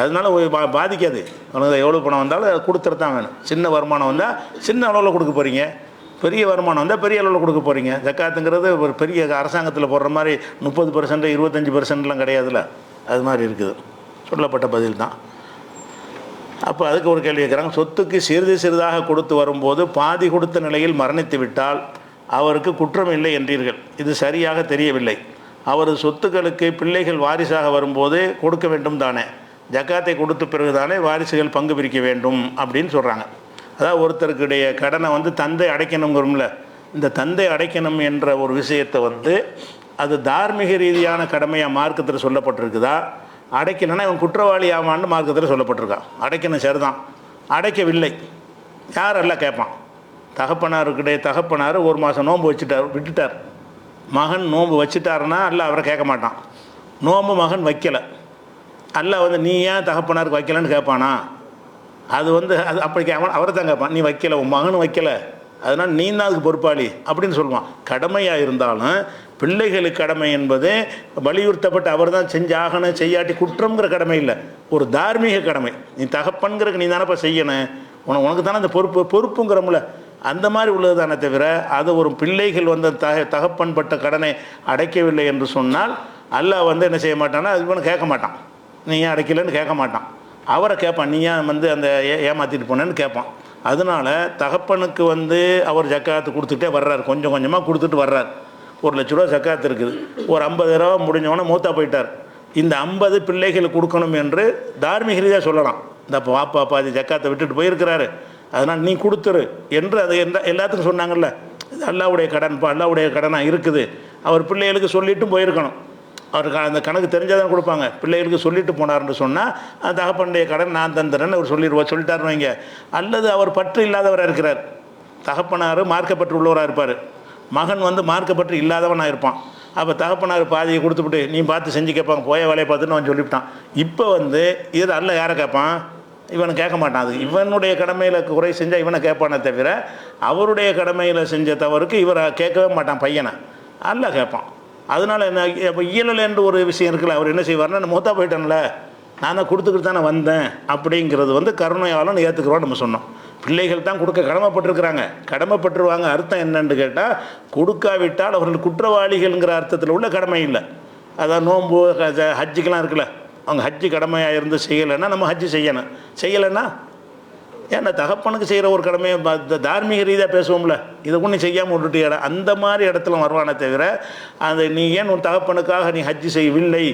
அதனால பாதிக்காது. உனக்கு எவ்வளோ பணம் வந்தாலும் அதை கொடுத்துட்டு தான் வேணும். சின்ன வருமானம் வந்தால் சின்ன அளவில் கொடுக்க போகிறீங்க, பெரிய வருமானம் வந்தால் பெரிய அளவில் கொடுக்க போகிறீங்க. ஜக்காத்துங்கிறது ஒரு பெரிய அரசாங்கத்தில் போடுற மாதிரி 30%, 25%லாம் கிடையாதுல்ல, அது மாதிரி இருக்குது. சொல்லப்பட்ட பதில் தான். அப்போ அதுக்கு ஒரு கேள்வி கேட்குறாங்க, சொத்துக்கு சிறிதாக கொடுத்து வரும்போது பாதி கொடுத்த நிலையில் மரணித்து விட்டால் அவருக்கு குற்றம் இல்லை என்றீர்கள், இது சரியாக தெரியவில்லை. அவரது சொத்துக்களுக்கு பிள்ளைகள் வாரிசாக வரும்போது கொடுக்க வேண்டும் தானே, ஜக்காத்தை கொடுத்த பிறகு தானே வாரிசுகள் பங்கு பிரிக்க வேண்டும் அப்படின்னு சொல்கிறாங்க. அதாவது ஒருத்தருக்குடைய கடனை வந்து தந்தை அடைக்கணுங்கிறோம்ல, இந்த தந்தை அடைக்கணும் என்ற ஒரு விஷயத்தை வந்து அது தார்மீக ரீதியான கடமையாக மார்க்கத்தில் சொல்லப்பட்டிருக்குதா, அடைக்கணும்னா இவன் குற்றவாளி ஆவான்னு மார்க்கத்தில் சொல்லப்பட்டிருக்கான். அடைக்கணும் சரிதான், அடைக்கவில்லை யார் எல்லாம் கேட்பான். தகப்பனார் 1 மாதம் நோன்பு விட்டுட்டார், மகன் நோன்பு வச்சுட்டாருன்னா அல்ல அவரை கேட்க மாட்டான். நோன்பு மகன் வைக்கலை, அல்ல வந்து நீ ஏன் தகப்பனாருக்கு வைக்கலன்னு கேட்பானா? அது வந்து அது அப்படி அவரை தான் கேட்பான். நீ வைக்கலை, உன் மகன் வைக்கலை, அதனால் நீ தான் அதுக்கு பொறுப்பாளி அப்படின்னு சொல்லுவான். கடமையாக இருந்தாலும் பிள்ளைகளுக்கு கடமை என்பது வலியுறுத்தப்பட்டு அவர் தான் செஞ்சாகணும், செய்யாட்டி குற்றம்ங்கிற கடமை இல்லை, ஒரு தார்மீக கடமை. நீ தகப்பன்கிறக்கு நீ தானப்பா செய்யணும், உனக்கு தானே அந்த பொறுப்புங்கிறோம்ல, அந்த மாதிரி உள்ளது தானே தவிர அது ஒரு பிள்ளைகள் வந்து தகப்பன் பட்ட கடனை அடைக்கவில்லை என்று சொன்னால் அல்லாஹ் வந்து என்ன செய்ய மாட்டான்னா அது இவனை கேட்க மாட்டான், நீ ஏன் அடைக்கலைன்னு கேட்க மாட்டான். அவரை கேட்பான், நீ ஏன் வந்து அந்த ஏமாற்றிட்டு போனேன்னு கேட்பான். அதனால் தகப்பனுக்கு வந்து அவர் ஜக்காத்து கொடுத்துட்டே வர்றார், கொஞ்சம் கொஞ்சமாக கொடுத்துட்டு வர்றார். 1,00,000 ரூபா ஜக்காத்து இருக்குது, ஒரு 50,000 ரூபா முடிஞ்சவொன்னே மூத்தா போயிட்டார். இந்த 50 பிள்ளைகளுக்கு கொடுக்கணும் என்று தார்மீக ரீதியாக சொல்லலாம். இந்த பாப்பா பாதி ஜக்காத்தை விட்டுட்டு போயிருக்கிறாரு, அதனால் நீ கொடுத்துரு என்று அது எல்லாத்துக்கும் சொன்னாங்கல்ல. இது அல்லாவுடைய கடன்ப்பா, அல்லாவுடைய கடனாக இருக்குது. அவர் பிள்ளைகளுக்கு சொல்லிட்டும் போயிருக்கணும், அவருக்கு அந்த கணக்கு தெரிஞ்சாதான் கொடுப்பாங்க. பிள்ளைகளுக்கு சொல்லிட்டு போனார்னு சொன்னால் அந்த தகப்பனுடைய கடன் நான் தந்துறேன்னு அவர் சொல்லிட்டாருன்னு வைங்க. அல்லது அவர் பற்று இல்லாதவராக இருக்கிறார், தகப்பனார் மார்க்கப்பற்று உள்ளவராக இருப்பார், மகன் வந்து மார்க்கப்பற்று இல்லாதவனாக இருப்பான். அப்போ தகப்பனார் பாதியை கொடுத்துவிட்டு நீ பார்த்து செஞ்சு கேட்பாங்க, போய வேலையை பார்த்துன்னு அவன் சொல்லிவிட்டான். இப்போ வந்து இது அல்ல யாரை கேட்பான், இவனை கேட்க மாட்டான். அது இவனுடைய கடமையில் குறை செஞ்சால் இவனை கேட்பானே தவிர அவருடைய கடமையில் செஞ்ச தவறுக்கு இவரை கேட்கவே மாட்டான் பையனை. அல்லாஹ் கேட்பான். அதனால் என்ன, இப்போ இயலல் என்று ஒரு விஷயம் இருக்குல்ல, அவர் என்ன செய்வார்னா, நான் மூத்தா போயிட்டேன்ல, நான் தான் கொடுத்துக்கிட்டு தானே வந்தேன் அப்படிங்கிறது வந்து கருணையாளன் ஏற்றுக்கிறோம் நம்ம சொன்னோம். பிள்ளைகள் தான் கொடுக்க கடமைப்பட்டிருக்கிறாங்க, கடமைப்பட்டுருவாங்க. அர்த்தம் என்னன்னு கேட்டால், கொடுக்காவிட்டால் அவர்கள் குற்றவாளிகள்ங்கிற அர்த்தத்தில் உள்ள கடமை இல்லை. அதான் நோன்பு ஹஜ்ஜுக்கெலாம் இருக்குல்ல, அவங்க ஹஜ்ஜு கடமையாக இருந்து செய்யலைன்னா நம்ம ஹஜ்ஜு செய்யணும். செய்யலைன்னா ஏன்னா தகப்பனுக்கு செய்கிற ஒரு கடமையை தார்மீக ரீதியாக பேசுவோம்ல, இதை கூட நீ செய்யாமல் விட்டுட்டு இடம் அந்த மாதிரி இடத்துல வருவானே தவிர, அந்த நீ ஏன் உன் தகப்பனுக்காக நீ ஹஜ்ஜு செய்யவில்லை,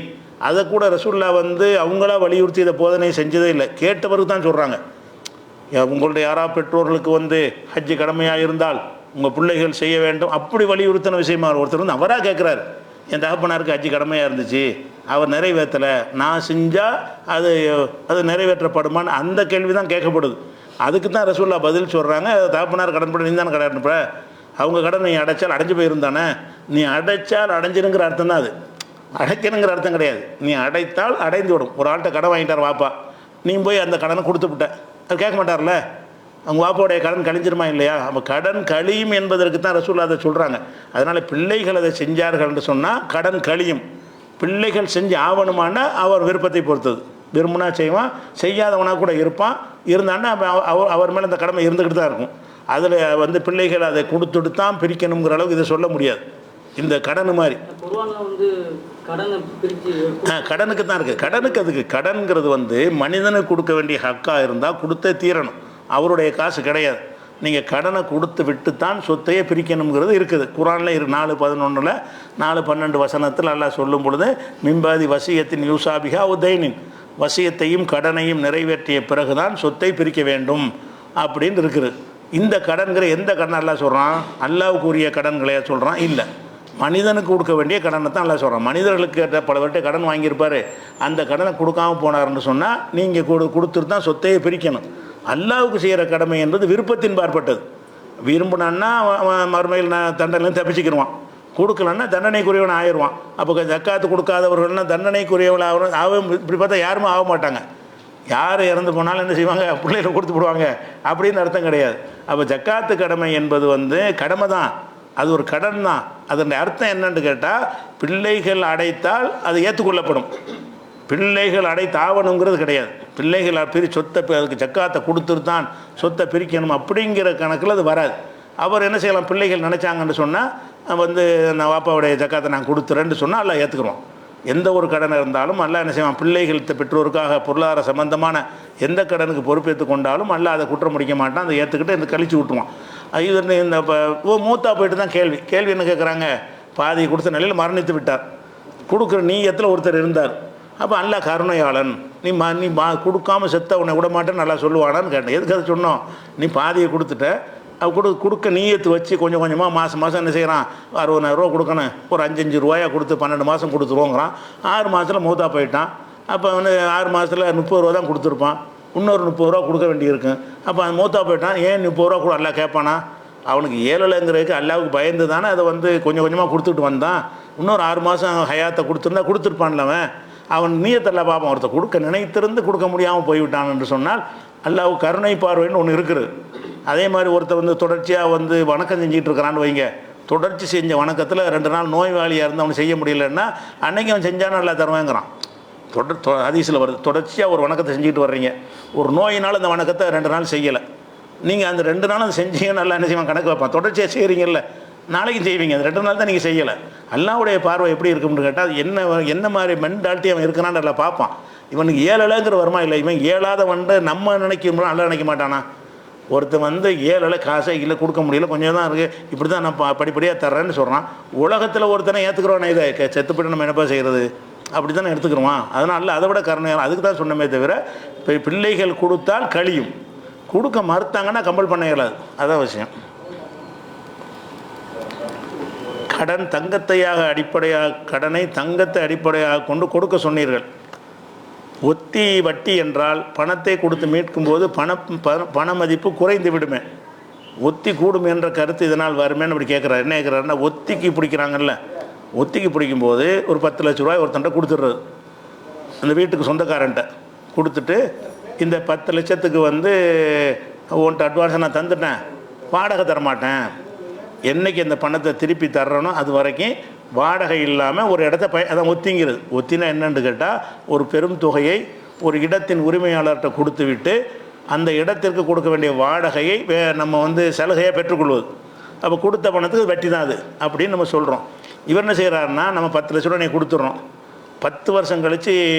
அதை கூட ரசூல்லா வந்து அவங்களா வலியுறுத்தி இதை போதனை செஞ்சதே இல்லை, கேட்டவருக்கு தான் சொல்கிறாங்க. உங்களுடைய யாராவது பெற்றோர்களுக்கு வந்து ஹஜ்ஜு கடமையாக இருந்தால் உங்கள் பிள்ளைகள் செய்ய வேண்டும் அப்படி வலியுறுத்தின விஷயமா ஒருத்தர் வந்து அவராக கேட்குறாரு, என் தகப்பனாருக்கு ஹஜ்ஜு கடமையாக இருந்துச்சு, அவர் நிறைவேற்றலை, நான் செஞ்சால் அது நிறைவேற்றப்படுமான்னு அந்த கேள்வி தான் கேட்கப்படுது. அதுக்கு தான் ரசூல்லா பதில் சொல்கிறாங்க, தகப்பனார் கடன்பட நீ தானே கடன் அவங்க கடன் நீ அடைச்சால் அடைஞ்சு போயிருந்தானே, நீ அடைச்சால் அடைஞ்சிருங்கிற அர்த்தம் தான், அது அடைக்கணுங்கிற அர்த்தம் கிடையாது. நீ அடைத்தால் அடைந்து விடும். ஒரு ஆள்கிட்ட கடன் வாங்கிட்டார் வாப்பா, நீ போய் அந்த கடனை கொடுத்து விட்ட, அது கேட்க மாட்டார்ல, அவங்க வாப்பாவுடைய கடன் கழிஞ்சிருமா இல்லையா? அப்போ கடன் கழியும் என்பதற்கு தான் ரசூல்லா அதை சொல்கிறாங்க. அதனால் பிள்ளைகள் அதை செஞ்சார்கள் என்று சொன்னால் கடன் கழியும். பிள்ளைகள் செஞ்சு ஆவணுமான அவர் விருப்பத்தை பொறுத்தது, விரும்பினா செய்வான், செய்யாதவனாக கூட இருப்பான், இருந்தான்னா அவர் மேலே அந்த கடமை இருந்துக்கிட்டு தான் இருக்கும். அதில் வந்து பிள்ளைகள் அதை கொடுத்துட்டு தான் பிரிக்கணுங்கிற அளவுக்கு இதை சொல்ல முடியாது. இந்த கடன் மாதிரி கடனுக்கு தான் இருக்குது. அதுக்கு கடன்கிறது வந்து மனிதனுக்கு கொடுக்க வேண்டிய ஹக்காக இருந்தால் கொடுத்தே தீரணும், அவருடைய காசு கிடையாது. நீங்கள் கடனை கொடுத்து விட்டு தான் சொத்தையே பிரிக்கணுங்கிறது இருக்குது. குர்ஆனில் 4:11 4:12 வசனத்தில் அல்லாஹ் சொல்லும் பொழுது, மிம்பாதி வசியத்தின் யூசாபிகா உதைனின், வசியத்தையும் கடனையும் நிறைவேற்றிய பிறகுதான் சொத்தை பிரிக்க வேண்டும் அப்படின்னு இருக்குது. இந்த கடன்கிற எந்த கடன் அல்லாஹ் சொல்கிறான்? அல்லாஹ்வுக்கு உரிய கடன்களையா சொல்கிறான்? இல்லை, மனிதனுக்கு கொடுக்க வேண்டிய கடனை தான் எல்லாம் சொல்கிறான். மனிதர்களுக்கு பல பேர்கிட்ட கடன் வாங்கியிருப்பார், அந்த கடனை கொடுக்காமல் போனார்னு சொன்னால் நீங்கள் கொடுத்துட்டு தான் சொத்தையை பிரிக்கணும். அல்லாஹ்வுக்கு செய்கிற கடமை என்பது விருப்பத்தின் பார்ப்பட்டது. விரும்பினான்னா மறுமையில் தண்டனையும் தப்பிச்சுக்கிடுவான், கொடுக்கலன்னா தண்டனைக்குரியவன் ஆயிடுவான். அப்போ ஜக்காத்து கொடுக்காதவர்கள்னா தண்டனைக்குரியவன் இப்படி பார்த்தா யாருமே ஆக மாட்டாங்க. யார் இறந்து போனாலும் என்ன செய்வாங்க, பிள்ளைகளை கொடுத்து போடுவாங்க அப்படின்னு அர்த்தம் கிடையாது. அப்போ ஜக்காத்து கடமை என்பது வந்து கடமை தான், அது ஒரு கடன் தான். அதனுடைய அர்த்தம் என்னன்னு கேட்டால், பிள்ளைகள் அடைத்தால் அது ஏற்றுக்கொள்ளப்படும், பிள்ளைகள் அடைத்தாவணுங்கிறது கிடையாது. பிள்ளைகள் சொத்தை அதுக்கு ஜக்காத்தை கொடுத்துட்டு தான் சொத்தை பிரிக்கணும் அப்படிங்கிற கணக்கில் அது வராது. அவர் என்ன செய்யலாம், பிள்ளைகள் நினச்சாங்கன்னு சொன்னால் வந்து நான் வாப்பாவுடைய ஜக்காத்தை நான் கொடுத்துறேன்னு சொன்னால் எல்லாம் ஏற்றுக்குருவான். எந்த ஒரு கடன் இருந்தாலும் எல்லாம் என்ன செய்வான், பிள்ளைகள் பெற்றோருக்காக பொருளாதார சம்பந்தமான எந்த கடனுக்கு பொறுப்பேற்று கொண்டாலும் எல்லாம் அதை குற்றம் முடிக்க மாட்டான், அதை ஏற்றுக்கிட்டு இந்த கழிச்சு விட்டுருவான். இது இந்த மூத்தா போயிட்டு தான் கேள்வி என்ன கேட்குறாங்க, பாதி கொடுத்த நிலையில் மரணித்து விட்டார், கொடுக்குற நீயத்தில் ஒருத்தர் இருந்தார். அப்போ அல்லாஹ் கருணையாளன், நீ கொடுக்காமல் செத்த உன்னை விட மாட்டேன்னு நல்லா சொல்லுவானான்னு கேட்டேன். எதுக்கு அதை சொன்னோம், நீ பாதியை கொடுத்துட்ட, கொடுக்க நீயத்து வச்சு கொஞ்சம் கொஞ்சமாக மாதம் என்ன செய்கிறான், 60,000 கொடுக்கணும், ஒரு 5 ரூபாயா கொடுத்து 12 மாதம் கொடுத்துருவோங்கிறான். 6 மாதத்தில் மூத்தா போயிட்டான். அப்போ வந்து 6 மாதத்தில் 30 ரூபா தான் கொடுத்துருப்பான், இன்னொரு 30 ரூபா கொடுக்க வேண்டியிருக்கும். அப்போ அந்த மூத்தா போயிட்டான், ஏன் 30 ரூபா கூட அல்லா கேட்பானா? அவனுக்கு ஏழலைங்கிறதுக்கு அல்லாவுக்கு பயந்து தானே அதை வந்து கொஞ்சம் கொஞ்சமாக கொடுத்துட்டு வந்தான். இன்னொரு 6 மாதம் ஹயாத்தை கொடுத்துருந்தா கொடுத்துருப்பான்லவன். அவன் நீயத்தெல்லாம் பார்ப்பான், ஒருத்தர் கொடுக்க நினைத்திருந்து கொடுக்க முடியாமல் போய்விட்டான் என்று சொன்னால் அல்லாஹ் கருணை பார்வைன்னு ஒன்று இருக்குது. அதே மாதிரி ஒருத்தர் வந்து தொடர்ச்சியாக வந்து வணக்கம் செஞ்சுட்டு இருக்கிறான்னு வைங்க, தொடர்ச்சி செஞ்ச வணக்கத்தில் 2 நாள் நோய்வாளியாக இருந்து அவனை செய்ய முடியலன்னா அன்னைக்கு அவன் செஞ்சானு நல்லா தருவேங்கிறான். ஹதீஸில் வருது, தொடர்ச்சியாக ஒரு வணக்கத்தை செஞ்சுட்டு வர்றீங்க, ஒரு நோயினால் அந்த வணக்கத்தை 2 நாள் செய்யலை, நீங்கள் அந்த 2 நாள் அதை செஞ்சீங்க நல்லா என்ன செய்வான், கணக்கு வைப்பான். தொடர்ச்சியாக செய்கிறீங்கல்ல, நாளைக்கு செய்வீங்க, அந்த 2 நாள் தான் நீங்கள் செய்யலை. அல்லாஹ்வுடைய பார்வை எப்படி இருக்கும்னு கேட்டால், என்ன மாதிரி மென்டாலிட்டி அவன் இருக்கிறான்னு நல்லா பார்ப்பான். இவனுக்கு ஏழலைங்கிற வருமா இல்லை, இவன் ஏழாதவன்ட்டு நம்ம நினைக்கிறோம், நல்லா நினைக்க மாட்டானா? ஒருத்தன் வந்து ஏழலை காசை இல்லை கொடுக்க முடியல, கொஞ்சம் தான் இருக்குது, இப்படி தான் நான் படிப்படியாக தர்றேன்னு சொல்கிறான். உலகத்தில் ஒருத்தனை ஏற்றுக்கிறோன்னா இதை செத்து போய்ட்டு நம்ம என்னப்பா செய்கிறது, அப்படி தானே எடுத்துக்கிறோம். அதனால் அதை விட கருணையாக அதுக்கு தான் சொன்னமே தவிர, பிள்ளைகள் கொடுத்தால் கழியும், கொடுக்க மறுத்தாங்கன்னா கம்பல் பண்ண இயலாது, அதான் விஷயம். கடன் கடனை தங்கத்தை அடிப்படையாக கொண்டு கொடுக்க சொன்னீர்கள். ஒத்தி வட்டி என்றால் பணத்தை கொடுத்து மீட்கும் போது பண மதிப்பு குறைந்து விடுமே, ஒத்தி கூடும் என்ற கருத்து இதனால் வருமேன்னு அப்படி கேட்குறாரு. என்ன கேட்குறாருன்னா, ஒத்திக்கு பிடிக்கிறாங்கல்ல, ஒத்திக்கு பிடிக்கும்போது ஒரு 10 லட்ச ரூபாய் ஒருத்தன்ட்ட கொடுத்துட்றது, அந்த வீட்டுக்கு சொந்தக்காரன்ட்ட கொடுத்துட்டு, இந்த 10 லட்சத்துக்கு வந்து உன்ட்ட அட்வான்ஸை நான் தந்துட்டேன், வாடகை தரமாட்டேன், என்றைக்கு அந்த பணத்தை திருப்பி தர்றனோ அது வரைக்கும் வாடகை இல்லாமல் ஒரு இடத்த அதான் ஒத்திங்கிறது. ஒத்தினா என்னன்னு கேட்டால், ஒரு பெரும் தொகையை ஒரு இடத்தின் உரிமையாளர்கிட்ட கொடுத்து விட்டு அந்த இடத்திற்கு கொடுக்க வேண்டிய வாடகையை நம்ம வந்து சலுகையாக பெற்றுக்கொள்வது. அப்போ கொடுத்த பணத்துக்கு வட்டி தான் அது அப்படின்னு நம்ம சொல்கிறோம். இவர் என்ன செய்கிறாருன்னா, நம்ம 10 லட்ச ரூபா நீ கொடுத்துட்றோம், 10 வருஷம் கழித்து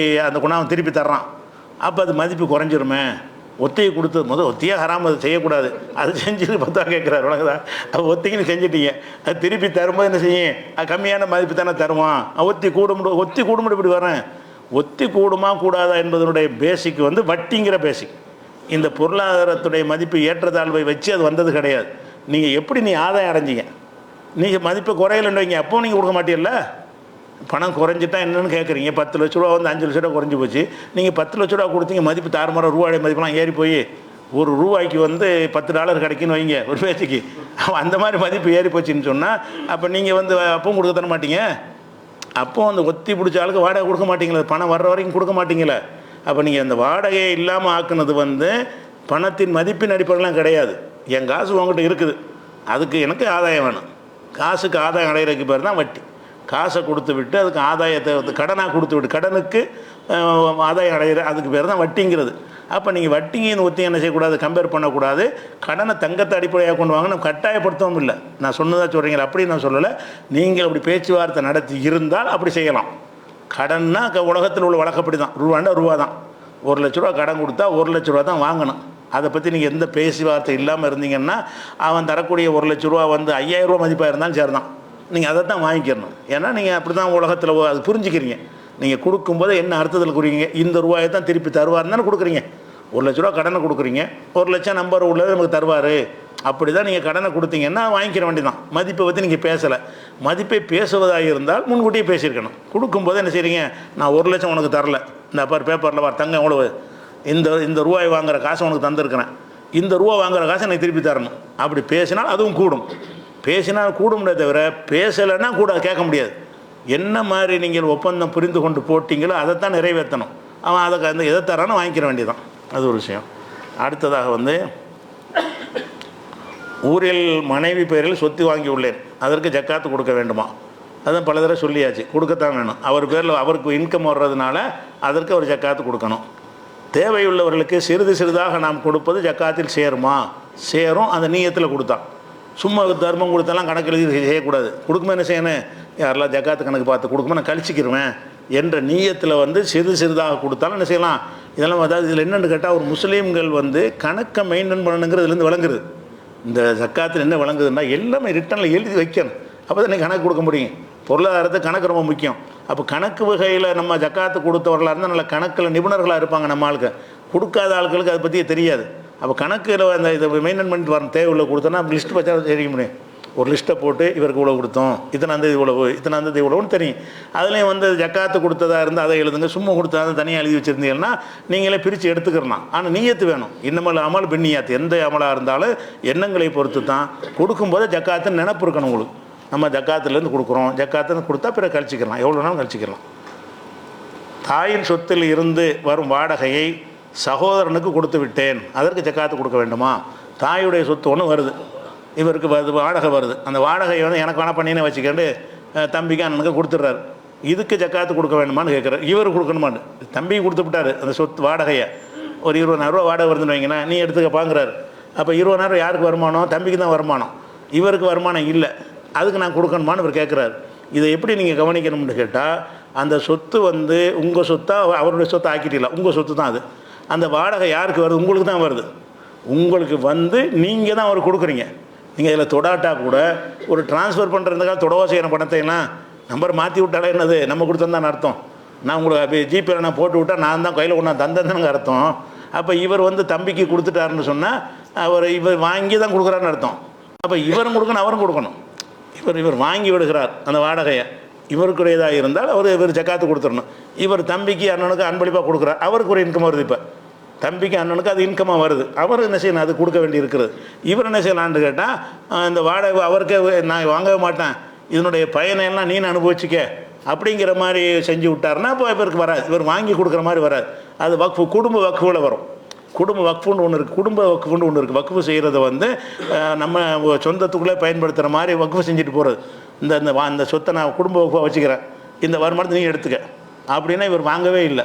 அந்த குணம் திருப்பி தர்றான். அப்போ அது மதிப்பு குறைஞ்சிருமே. ஒத்தியை கொடுத்தது ஒத்தியாக ஹராம், அது செய்யக்கூடாது, அது செஞ்சுட்டு 10 ரூபா கேட்குறாரு உலகதான். அப்போ ஒத்திக்குன்னு செஞ்சிட்டீங்க, அது திருப்பி தரும்போது என்ன செய்யும், அது கம்மியான மதிப்பு தானே தருவான். ஒத்தி கூடுமுடி இப்படி வரேன். ஒத்தி கூடுமா கூடாதா என்பதனுடைய பேசிக் வந்து வட்டிங்கிற பேசிக். இந்த பொருளாதாரத்துடைய மதிப்பு ஏற்றத்தாழ்வை வச்சு அது வந்தது கிடையாது. நீங்கள் எப்படி நீ ஆதாயம் அடைஞ்சிங்க, நீங்கள் மதிப்பை குறையலன்னு வைங்க, அப்போ நீங்கள் கொடுக்க மாட்டீங்கல்ல. பணம் குறைஞ்சிட்டா என்னென்னு கேட்குறீங்க. 10 லட்ச ரூபா வந்து 5 லட்ச ரூபா குறைஞ்சி போச்சு, நீங்கள் 10 லட்ச ரூபா கொடுத்தீங்க, மதிப்பு தாறுமாற ரூபாய் மதிப்பெலாம் ஏறி போய் ஒரு ரூபாய்க்கு வந்து $10 கிடைக்குன்னு வைங்க ஒரு பேச்சுக்கு. அந்த மாதிரி மதிப்பு ஏறி போச்சுன்னு சொன்னால் அப்போ நீங்கள் வந்து அப்பவும் கொடுக்க தர மாட்டீங்க. அப்போது அந்த ஒத்தி பிடிச்ச ஆளுக்கு வாடகை கொடுக்க மாட்டீங்களே, பணம் வர்ற வரைக்கும் கொடுக்க மாட்டீங்களே. அப்போ நீங்கள் அந்த வாடகையை இல்லாமல் ஆக்குனது வந்து பணத்தின் மதிப்பின் அடிப்படையெலாம் கிடையாது. என் காசு உங்கள்கிட்ட இருக்குது, அதுக்கு எனக்கு ஆதாயம் வேணும். காசுக்கு ஆதாயம் அடைகிறதுக்கு பேர் தான் வட்டி. காசை கொடுத்து விட்டு அதுக்கு ஆதாயத்தை கடனாக கொடுத்து விட்டு கடனுக்கு ஆதாயம் அடைகிற அதுக்கு பேர் தான் வட்டிங்கிறது. அப்போ நீங்கள் வட்டிங்க ஒத்தி என்ன செய்யக்கூடாது, கம்பேர் பண்ணக்கூடாது. கடனை தங்கத்தை அடிப்படையாக கொண்டு வாங்க நம்ம கட்டாயப்படுத்தவும் இல்லை. நான் சொன்னதாக சொல்கிறீங்களா, அப்படி நான் சொல்லலை. நீங்கள் அப்படி பேச்சுவார்த்தை நடத்தி இருந்தால் அப்படி செய்யலாம். கடன்னா உலகத்தில் உள்ள வழக்கப்படி தான், ரூபாண்டா ரூபா தான். 1 லட்ச ரூபா கடன் கொடுத்தா 1 லட்ச ரூபா தான் வாங்கணும். அதை பற்றி நீங்கள் எந்த பேச்சுவார்த்தை இல்லாமல் இருந்தீங்கன்னா அவன் தரக்கூடிய 1 லட்ச ரூபா வந்து 5000 ரூபா மதிப்பாக இருந்தாலும் சரி தான், நீங்கள் அதை தான் வாங்கிக்கிறணும். ஏன்னா நீங்கள் அப்படி தான் உலகத்தில் அது புரிஞ்சுக்கிறீங்க. நீங்கள் கொடுக்கும்போது என்ன அர்த்தத்தில் கொடுக்குறீங்க, இந்த ரூபாயை தான் திருப்பி தருவார்னு தானே கொடுக்குறீங்க. 1 லட்ச ரூபா கடனை கொடுக்குறீங்க, 1 லட்சம் நம்பர் உள்ளது நமக்கு தருவார், அப்படி தான் நீங்கள் கடனை கொடுத்தீங்கன்னா வாங்கிக்கிற வேண்டி தான். மதிப்பை பற்றி நீங்கள் பேசலை. மதிப்பை பேசுவதாக இருந்தால் முன்கூட்டியே பேசியிருக்கணும். கொடுக்கும்போது என்ன செய்கிறீங்க, நான் 1 லட்சம் உனக்கு தரல, இந்த பேப்பரில் வர தங்கம் எவ்வளவு, இந்த ரூபாய் வாங்குகிற காசை உனக்கு தந்திருக்கிறேன், இந்த ரூபா வாங்குகிற காசை எனக்கு திருப்பி தரணும். அப்படி பேசினால் அதுவும் கூடும். பேசினால் கூடும்னே தவிர பேசலைன்னா கூட கேட்க முடியாது. என்ன மாதிரி நீங்கள் ஒப்பந்தம் புரிந்து கொண்டு போட்டிங்களோ அதைத்தான் நிறைவேற்றணும். அவன் அதுக்கு அந்த எதை தரானோ வாங்கிக்கிற வேண்டியதான். அது ஒரு விஷயம். அடுத்ததாக வந்து ஊரில் மனைவி பெயரில் சொத்து வாங்கி உள்ளேன், அதற்கு ஜக்காத்து கொடுக்க வேண்டுமா? அதுதான் பல தடவை சொல்லியாச்சு, கொடுக்கத்தான் வேணும். அவர் பேரில் அவருக்கு இன்கம் வர்றதுனால அதற்கு அவர் ஜக்காத்து கொடுக்கணும். தேவையுள்ளவர்களுக்கு சிறிது சிறிதாக நாம் கொடுப்பது ஜக்காத்தில் சேருமா? சேரும். அந்த நீயத்தில் கொடுத்தான். சும்மா தர்மம் கொடுத்தாலாம் கணக்கு எழுதி செய்யக்கூடாது. கொடுக்கும்போது என்ன செய்யணும், யாரெல்லாம் ஜக்காத்து கணக்கு பார்த்து கொடுக்கும்போது நான் கழிச்சிக்கிருவேன் என்ற நீயத்தில் வந்து சிறிதாக கொடுத்தாலும் என்ன செய்யலாம். இதெல்லாம் அதாவது இதில் என்னென்னு கேட்டால், ஒரு முஸ்லீம்கள் வந்து கணக்கை மெயின்டைன் பண்ணணுங்கிறதுலேருந்து விளங்குறது. இந்த ஜக்காத்தில் என்ன விளங்குதுன்னா, எல்லாமே ரிட்டனில் எழுதி வைக்கணும். அப்போ தான் நீங்கள் கணக்கு கொடுக்க முடியும். பொருளாதாரத்தை கணக்கு ரொம்ப முக்கியம். அப்போ கணக்கு வகையில் நம்ம ஜக்காத்து கொடுத்தவர்களாக இருந்தால் நல்ல கணக்கில் நிபுணர்களாக இருப்பாங்க. நம்ம ஆளுக்கு கொடுக்காத ஆட்களுக்கு அதை பற்றியே தெரியாது. அப்போ கணக்கில் அந்த இதை மெயின்டைன் பண்ணிட்டு வரணும். தேவையுள்ள கொடுத்தோன்னா லிஸ்ட்டு வச்சா தெரிவிக்க முடியும். ஒரு லிஸ்ட்டை போட்டு இவருக்கு இவ்வளோ கொடுத்தோம், இத்தனாந்தேதி இவ்வளவு, இத்தனாந்தேதி இவ்வளோன்னு தெரியும். அதுலேயும் வந்து ஜக்காத்து கொடுத்ததாக இருந்தால் அதை எழுதுங்க, சும்மா கொடுத்தா தனியாக எழுதி வச்சுருந்தீங்கன்னா நீங்களே பிரித்து எடுத்துக்கிறலாம். ஆனால் நீயத்து வேணும். இன்னமல் அமல் பின்னியாத்து, எந்த அமலாக இருந்தாலும் எண்ணங்களை பொறுத்து தான். கொடுக்கும்போது ஜக்காத்துன்னு நினப்பு இருக்கணும் உங்களுக்கு. நம்ம ஜக்காத்துலேருந்து கொடுக்குறோம், ஜக்காத்துன்னு கொடுத்தா பிறகு கழிச்சிக்கலாம், எவ்வளோ நாளும் கழிச்சிக்கலாம். தாயின் சொத்தில் இருந்து வரும் வாடகையை சகோதரனுக்கு கொடுத்து விட்டேன், அதற்கு ஜக்காத்து கொடுக்க வேண்டுமா? தாயுடைய சொத்து ஒன்று வருது, இவருக்கு வருது, வாடகை வருது. அந்த வாடகையை வந்து எனக்கு வேணா பண்ணினே வச்சுக்கிட்டு தம்பிக்கு அண்ணனுக்கு கொடுத்துட்றாரு. இதுக்கு ஜக்காத்து கொடுக்க வேண்டுமான்னு கேட்குறாரு. இவர் கொடுக்கணுமான்னு தம்பிக்கு கொடுத்து விட்டார் அந்த சொத்து வாடகையை. ஒரு 20,000 ரூபா வாடகை வருதுன்னு வைங்கன்னா, நீ எடுத்துக்கப்பாங்கிறாரு. அப்போ 20,000 யாருக்கு வருமானம்? தம்பிக்கு தான் வருமானம், இவருக்கு வருமானம் இல்லை. அதுக்கு நான் கொடுக்கணுமான்னு இவர் கேட்குறாரு. இதை எப்படி நீங்கள் கவனிக்கணும்னு கேட்டால், அந்த சொத்து வந்து உங்கள் சொத்தாக அவருடைய சொத்தை ஆக்கிட்டீங்களா, உங்கள் சொத்து தான் அது. அந்த வாடகை யாருக்கு வருது? உங்களுக்கு தான் வருது. உங்களுக்கு வந்து நீங்கள் தான் அவருக்கு கொடுக்குறீங்க. நீங்கள் இதில் தொடாட்டா கூட ஒரு ட்ரான்ஸ்ஃபர் பண்ணுறதுக்காக தொடவா செய்கிற பணத்தைலாம் நம்பர் மாற்றி விட்டாலே என்னது, நம்ம கொடுத்தோன்னு அர்த்தம். நான் உங்களுக்கு ஜிபேயில் நான் போட்டு விட்டால் நான் தான் கையில் கொண்டு தந்தேன்னு அர்த்தம். அப்போ இவர் வந்து தம்பிக்கு கொடுத்துட்டாருன்னு சொன்னால் இவர் வாங்கி தான் கொடுக்குறாருன்னு அர்த்தம். அப்போ இவரும் கொடுக்கணும், அவரும் கொடுக்கணும். இவர் வாங்கி விடுகிறார் அந்த வாடகையை, இவருக்குரியதாக இருந்தால் இவர் ஜக்காத்து கொடுத்துடணும். இவர் தம்பிக்கு அண்ணனுக்கு அன்பளிப்பாக கொடுக்குறார், அவருக்கு ஒரு இன்கம் வருது. இப்போ தம்பிக்கு அண்ணனுக்கு அது இன்கமாக வருது, அவர் என்ன செய்யணும், அது கொடுக்க வேண்டி இருக்கிறது. இவர் என்ன செய்யலான்னு கேட்டால், இந்த வாடகை அவருக்கே நான் வாங்கவே மாட்டேன், இதனுடைய பயனையெல்லாம் நீ அனுபவிச்சிக்க அப்படிங்கிற மாதிரி செஞ்சு விட்டாருன்னா அப்போ இவருக்கு வராது. இவர் வாங்கி கொடுக்குற மாதிரி வராது. அது வக்ஃபு, குடும்ப வக்ஃபில் வரும். குடும்ப வக்ஃபுன்னு ஒன்று இருக்குது, குடும்ப வக்ஃபுன்னு ஒன்று இருக்குது. வக்ஃபு செய்கிறத வந்து நம்ம சொந்தத்துக்குள்ளே பயன்படுத்துகிற மாதிரி வக்ஃபு செஞ்சுட்டு போகிறது. இந்த சொத்தை நான் குடும்ப வக்ஃபாக வச்சுக்கிறேன், இந்த வருமானத்தை நீ எடுத்துக்க அப்படின்னா இவர் வாங்கவே இல்லை,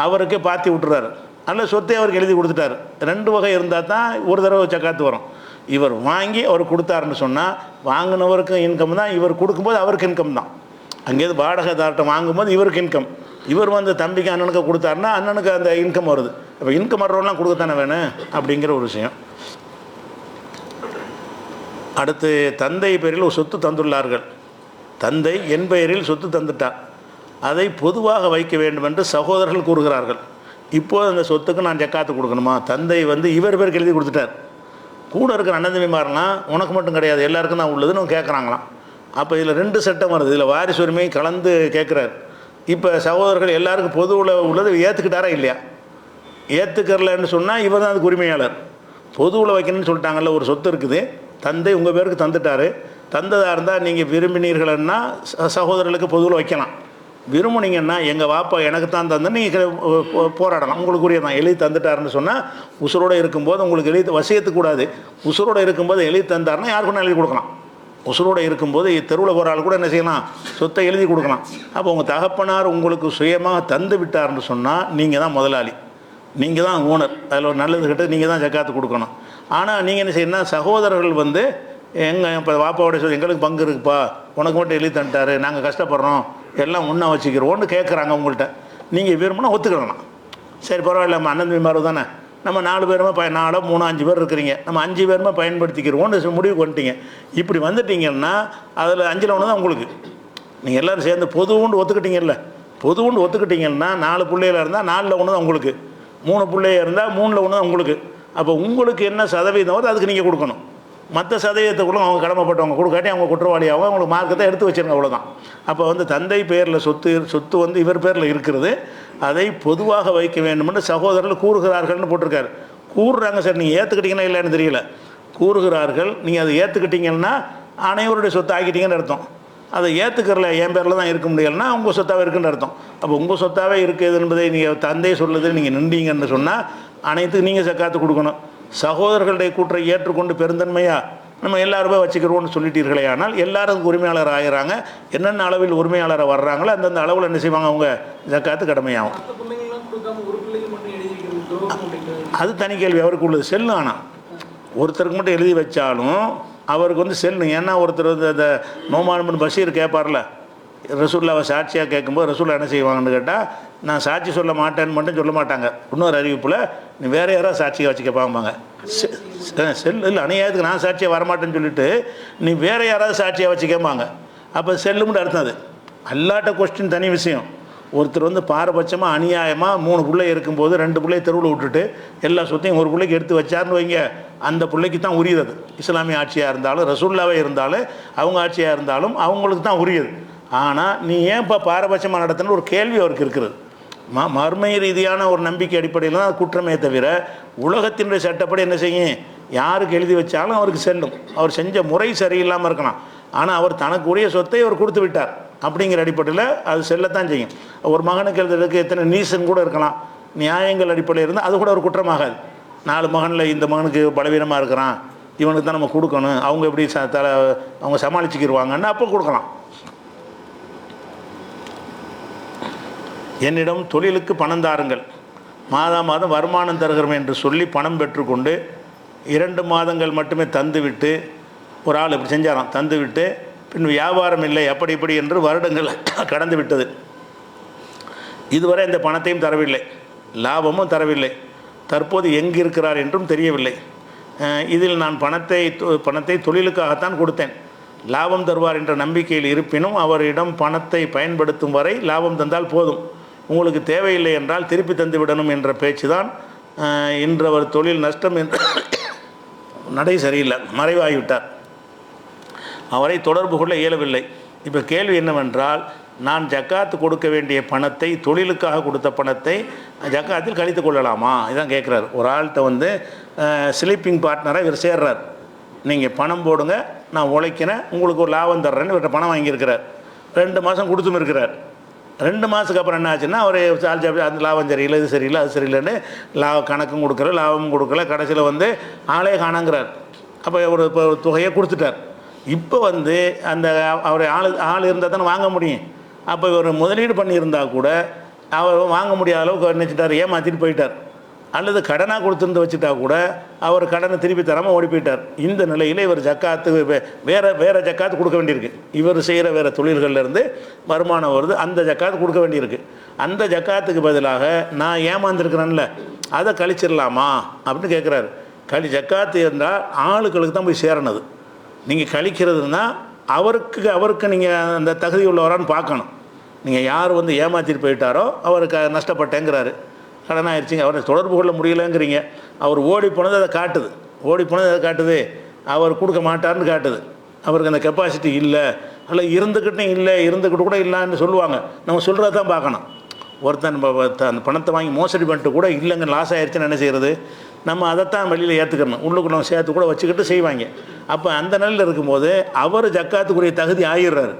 அவருக்கே பாத்தி விட்டுறாரு. நல்ல சொத்தை அவருக்கு எழுதி கொடுத்துட்டாரு. 2 வகை இருந்தால் தான் ஒரு தடவை ஜக்காத்து வரும். இவர் வாங்கி அவர் கொடுத்தாருன்னு சொன்னால் வாங்கினவருக்கு இன்கம் தான், இவர் கொடுக்கும்போது அவருக்கு இன்கம் தான். அங்கேருந்து வாடகைதார்ட்ட வாங்கும்போது இவருக்கு இன்கம், இவர் வந்து தம்பிக்கு அண்ணனுக்கு கொடுத்தாருன்னா அண்ணனுக்கு அந்த இன்கம் வருது. அப்போ இன்கம் வர்றவங்களாம் கொடுக்கத்தானே வேணும் அப்படிங்கிற ஒரு விஷயம். அடுத்து தந்தை பெயரில் ஒரு சொத்து தந்துள்ளார்கள். தந்தை என் பெயரில் சொத்து தந்துட்டார், அதை பொதுவாக வைக்க வேண்டும் என்று சகோதரர்கள் கூறுகிறார்கள். இப்போது அந்த சொத்துக்கு நான் ஜக்காத்து கொடுக்கணுமா? தந்தை வந்து இவர் பேருக்கு எழுதி கொடுத்துட்டார். கூட இருக்கிற அண்ணன் தம்பிமாரெலாம் உனக்கு மட்டும் கிடையாது எல்லாருக்கும் தான் உள்ளதுன்னு கேட்குறாங்களாம். அப்போ இதில் 2 சட்டம் வருது. இதில் வாரிசு உரிமை கலந்து கேட்குறாரு. இப்போ சகோதரர்கள் எல்லாருக்கும் பொதுவில் உள்ளது ஏற்றுக்கிட்டாரா இல்லையா? ஏற்றுக்கரலன்னு சொன்னால் இவர் தான் அதுக்கு உரிமையாளர். பொதுவில் வைக்கணும்னு சொல்லிட்டாங்கல்ல, ஒரு சொத்து இருக்குது, தந்தை உங்கள் பேருக்கு தந்துட்டார். தந்ததாக இருந்தால் நீங்கள் விரும்பினீர்கள்னா சகோதரர்களுக்கு பொதுவில் வைக்கலாம். விரும்புனீங்கன்னா எங்கள் வாப்பா எனக்கு தான் தந்து நீங்கள் போராடலாம், உங்களுக்குரிய தான். எழுதி தந்துட்டாருன்னு சொன்னால் உசுரோடு இருக்கும்போது உங்களுக்கு எழுதி வசியத்துக்கூடாது. உசுரோடு இருக்கும்போது எழுதி தந்தாருன்னா யாருக்குன்னா எழுதி கொடுக்கலாம். உசுரோடு இருக்கும்போது தெருவில் போகிற ஆள் கூட என்ன செய்யலாம், சொத்தை எழுதி கொடுக்கலாம். அப்போ உங்கள் தகப்பனார் உங்களுக்கு சுயமாக தந்து விட்டார்னு சொன்னால் நீங்கள் தான் முதலாளி, நீங்கள் தான் ஓனர். அதில் ஒரு நல்லது கிட்ட நீங்கள் தான் ஜக்காத்து கொடுக்கணும். ஆனால் நீங்கள் என்ன செய்யணும்னா சகோதரர்கள் வந்து இப்போ வாப்பாவோட சொல்லி எங்களுக்கு பங்கு இருக்குப்பா, உனக்கு மட்டும் எழுதி தந்துட்டாரு, நாங்கள் கஷ்டப்படுறோம், எல்லாம் ஒன்றா வச்சுக்கிறோன்னு கேட்குறாங்க உங்கள்கிட்ட. நீங்கள் விரும்பினா ஒத்துக்கலாம். சரி பரவாயில்ல, நம்ம அண்ணன் தம்பிமார் தானே, நம்ம 4 பேருமே 4 3 5 பேர் இருக்கிறீங்க, நம்ம 5 பேருமே பயன்படுத்திக்கிறோன்னு முடிவுக்கு வந்துட்டீங்க. இப்படி வந்துட்டீங்கன்னா அதில் 5ல் 1 தான் உங்களுக்கு. நீங்கள் எல்லோரும் சேர்ந்து பொதுவுண்டு ஒத்துக்கிட்டீங்கல்ல, பொதுவுண்டு ஒத்துக்கிட்டீங்கன்னா 4 பிள்ளைகள் இருந்தால் 4ல் 1 தான் உங்களுக்கு, 3 பிள்ளைகள் இருந்தால் 3ல் 1 தான் உங்களுக்கு. அப்போ உங்களுக்கு என்ன சதவீதம் வருது அதுக்கு நீங்கள் கொடுக்கணும். மற்ற சதவீதத்துக்குள்ள அவங்க கடமைப்பட்டவங்க கொடுக்காட்டி அவங்க குற்றவாளியாகவும் அவங்களுக்கு மார்க்கத்தை எடுத்து வச்சிருங்க, அவ்வளோதான். அப்போ வந்து தந்தை பேரில் சொத்து வந்து இவர் பேரில் இருக்கிறது, அதை பொதுவாக வைக்க வேண்டும்னு சகோதரர்கள் கூறுகிறார்கள்னு போட்டிருக்காரு. கூறுறாங்க சார், நீங்கள் ஏற்றுக்கிட்டீங்கன்னா இல்லைன்னு தெரியல, கூறுகிறார்கள். நீங்கள் அதை ஏற்றுக்கிட்டீங்கன்னா அனைவருடைய சொத்து ஆக்கிட்டீங்கன்னு அர்த்தம். அதை ஏற்றுக்கிறல என் பேரில் தான் இருக்க முடியலைன்னா உங்கள் சொத்தாகவே இருக்குன்னு அர்த்தம். அப்போ உங்கள் சொத்தாகவே இருக்குது என்பதை நீங்கள் தந்தை சொல்லுது நீங்கள் நின்றீங்கன்னு சொன்னால் அனைத்துக்கும் நீங்கள் ஜக்காத்து கொடுக்கணும். சகோதரர்களுடைய கூற்றை ஏற்றுக்கொண்டு பெருந்தன்மையாக நம்ம எல்லாருமே வச்சுக்கிறோன்னு சொல்லிட்டீர்களே, ஆனால் எல்லாரும் உரிமையாளர் ஆகிறாங்க. என்னென்ன அளவில் உரிமையாளரை வர்றாங்களோ அந்தந்த அளவில் என்ன செய்வாங்க, அவங்க ஜக்காத்து கடமையாகும். அது தனி கேள்வி, அவருக்கு உள்ளது செல்லு. ஆனால் ஒருத்தருக்கு மட்டும் எழுதி வச்சாலும் அவருக்கு வந்து செல்லு. ஏன்னா ஒருத்தர் வந்து அந்த நோமான் பஷீர் கேட்பார்ல, ரசூல்லாவை சாட்சியாக கேட்கும்போது ரசூல்லா என்ன செய்வாங்கன்னு கேட்டால், நான் சாட்சி சொல்ல மாட்டேன்னு மட்டும் சொல்ல மாட்டாங்க. இன்னொரு அறிவிப்பில் நீ வேறு யாராவது சாட்சியை வச்சுக்க பார்ப்பாங்க. செல் இல்லை அநியாயத்துக்கு நான் சாட்சியாக வரமாட்டேன்னு சொல்லிட்டு நீ வேறு யாராவது சாட்சியாக வச்சு கேட்பாங்க. அப்போ செல்லும்னு அர்த்தம். அது அல்லாட்ட கொஸ்டின் தனி விஷயம். ஒருத்தர் வந்து பாரபட்சமாக அநியாயமாக 3 பிள்ளை இருக்கும்போது 2 பிள்ளையை தெருவில் விட்டுட்டு எல்லா சொத்தையும் ஒரு பிள்ளைக்கு எடுத்து வச்சாருன்னு வைங்க, அந்த பிள்ளைக்கு தான் உரியது. இஸ்லாமிய ஆட்சியாக இருந்தாலும் ரசூல்லாவே இருந்தாலும் அவங்க ஆட்சியாக இருந்தாலும் அவங்களுக்கு தான் உரியது. ஆனால் நீ ஏன் இப்போ பாரபட்சமாக நடத்தின ஒரு கேள்வி அவருக்கு இருக்கிறது. மர்மை ரீதியான ஒரு நம்பிக்கை அடிப்படையில் தான் குற்றமே தவிர உலகத்தினுடைய சட்டப்படி என்ன செய்யும், யாருக்கு எழுதி வச்சாலும் அவருக்கு செல்லும். அவர் செஞ்ச முறை சரியில்லாமல் இருக்கலாம், ஆனால் அவர் தனக்கு உரிய சொத்தை அவர் கொடுத்து விட்டார் அப்படிங்கிற அடிப்படையில் அது செல்லத்தான் செய்யும். ஒரு மகனுக்கு எழுதுறதுக்கு எத்தனை நீசன் கூட இருக்கலாம், நியாயங்கள் அடிப்படையில் இருந்தால் அது கூட ஒரு குற்றமாகாது. 4 மகனில் இந்த மகனுக்கு பலவீனமாக இருக்கிறான், இவனுக்கு தான் நம்ம கொடுக்கணும், அவங்க எப்படி அவங்க சமாளிச்சுக்கிடுவாங்கன்னு அப்போ கொடுக்கலாம். என்னிடம் தொழிலுக்கு பணம் தாருங்கள், மாதம் வருமானம் தருகிறோம் என்று சொல்லி பணம் பெற்றுக்கொண்டு 2 மாதங்கள் மட்டுமே தந்துவிட்டு, ஒரு ஆள் இப்படி செஞ்சாராம், தந்துவிட்டு பின் வியாபாரம் இல்லை அப்படி இப்படி என்று வருடங்கள் கடந்து விட்டது. இதுவரை இந்த பணத்தையும் தரவில்லை, லாபமும் தரவில்லை, தற்போது எங்கு இருக்கிறார் என்றும் தெரியவில்லை. இதில் நான் பணத்தை தொழிலுக்காகத்தான் கொடுத்தேன், லாபம் தருவார் என்ற நம்பிக்கையில் இருப்பினும் அவரிடம் பணத்தை பயன்படுத்தும் வரை லாபம் தந்தால் போதும், உங்களுக்கு தேவையில்லை என்றால் திருப்பி தந்து விடணும் என்ற பேச்சு தான். இன்று அவர் தொழில் நஷ்டம் என்று நடை சரியில்லை, மறைவாகிவிட்டார், அவரை தொடர்பு கொள்ள இயலவில்லை. இப்போ கேள்வி என்னவென்றால், நான் ஜக்காத்து கொடுக்க வேண்டிய பணத்தை, தொழிலுக்காக கொடுத்த பணத்தை ஜக்காத்தில் கழித்து கொள்ளலாமா, இதான் கேட்குறாரு. ஒரு ஆள்கிட்ட வந்து ஸ்லீப்பிங் பார்ட்னராக இவர் சேர்றார், நீங்கள் பணம் போடுங்க நான் உழைக்கிறேன் உங்களுக்கு ஒரு லாபம் தர்றேன்னு இவர்கிட்ட பணம் வாங்கியிருக்கிறார், 2 மாதம் கொடுத்தும் இருக்கிறார். 2 மாதத்துக்கு அப்புறம் என்ன ஆச்சுன்னா அவர் அந்த லாபம் சரியில்லை, இது சரியில்லை, அது சரியில்லைன்னு கணக்கும் கொடுக்கல, லாபமும் கொடுக்கல, கடைசியில் வந்து ஆளே காணங்கிறார். அப்போ ஒரு இப்போ தொகையை கொடுத்துட்டார். இப்போ வந்து அந்த அவர் ஆள் இருந்தால் தானே வாங்க முடியும். அப்போ இவர் முதலீடு பண்ணியிருந்தா கூட அவர் வாங்க முடியாத அளவுக்கு நினச்சிட்டார், ஏமாற்றிட்டு போயிட்டார். அல்லது கடனாக கொடுத்துருந்து வச்சுட்டா கூட அவர் கடனை திருப்பி தராமல் ஓடி போயிட்டார். இந்த நிலையில் இவர் ஜக்காத்து வேறு ஜக்காத்து கொடுக்க வேண்டியிருக்கு. இவர் செய்கிற வேறு தொழில்கள்லேருந்து வருமானம் வருது, அந்த ஜக்காத்து கொடுக்க வேண்டியிருக்கு. அந்த ஜக்காத்துக்கு பதிலாக நான் ஏமாந்துருக்கிறேன்ல, அதை கழிச்சிடலாமா அப்படின்னு கேட்குறாரு. ஜக்காத்து இருந்தால் ஆளுகளுக்கு தான் போய் சேரணுது. நீங்கள் கழிக்கிறதுனா அவருக்கு நீங்கள் அந்த தகுதி உள்ளவரான்னு பார்க்கணும். நீங்கள் யார் வந்து ஏமாற்றிட்டு போயிட்டாரோ அவருக்கு நஷ்டப்பட்டேங்கிறாரு, கடன் ஆயிடுச்சிங்க, அவரை தொடர்பு கொள்ள முடியலைங்கிறீங்க. அவர் ஓடி போனது அதை காட்டுது, அவர் கொடுக்க மாட்டார்னு காட்டுது. அவருக்கு அந்த கெப்பாசிட்டி இல்லை, அல்ல இருந்துக்கிட்டு கூட இல்லைன்னு சொல்லுவாங்க. நம்ம சொல்கிறத தான் பார்க்கணும். ஒருத்தன் அந்த பணத்தை வாங்கி மோசடி பண்ணிட்டு கூட இல்லைங்க லாஸ் ஆயிடுச்சுன்னு என்ன செய்கிறது, நம்ம அதைத்தான் வெளியில் ஏற்றுக்கணும். உள்ளுக்கு நம்ம சேர்த்து கூட வச்சுக்கிட்டு செய்வாங்க. அப்போ அந்த நிலையில் இருக்கும்போது அவர் ஜக்காத்துக்குரிய தகுதி ஆகிடுறாரு.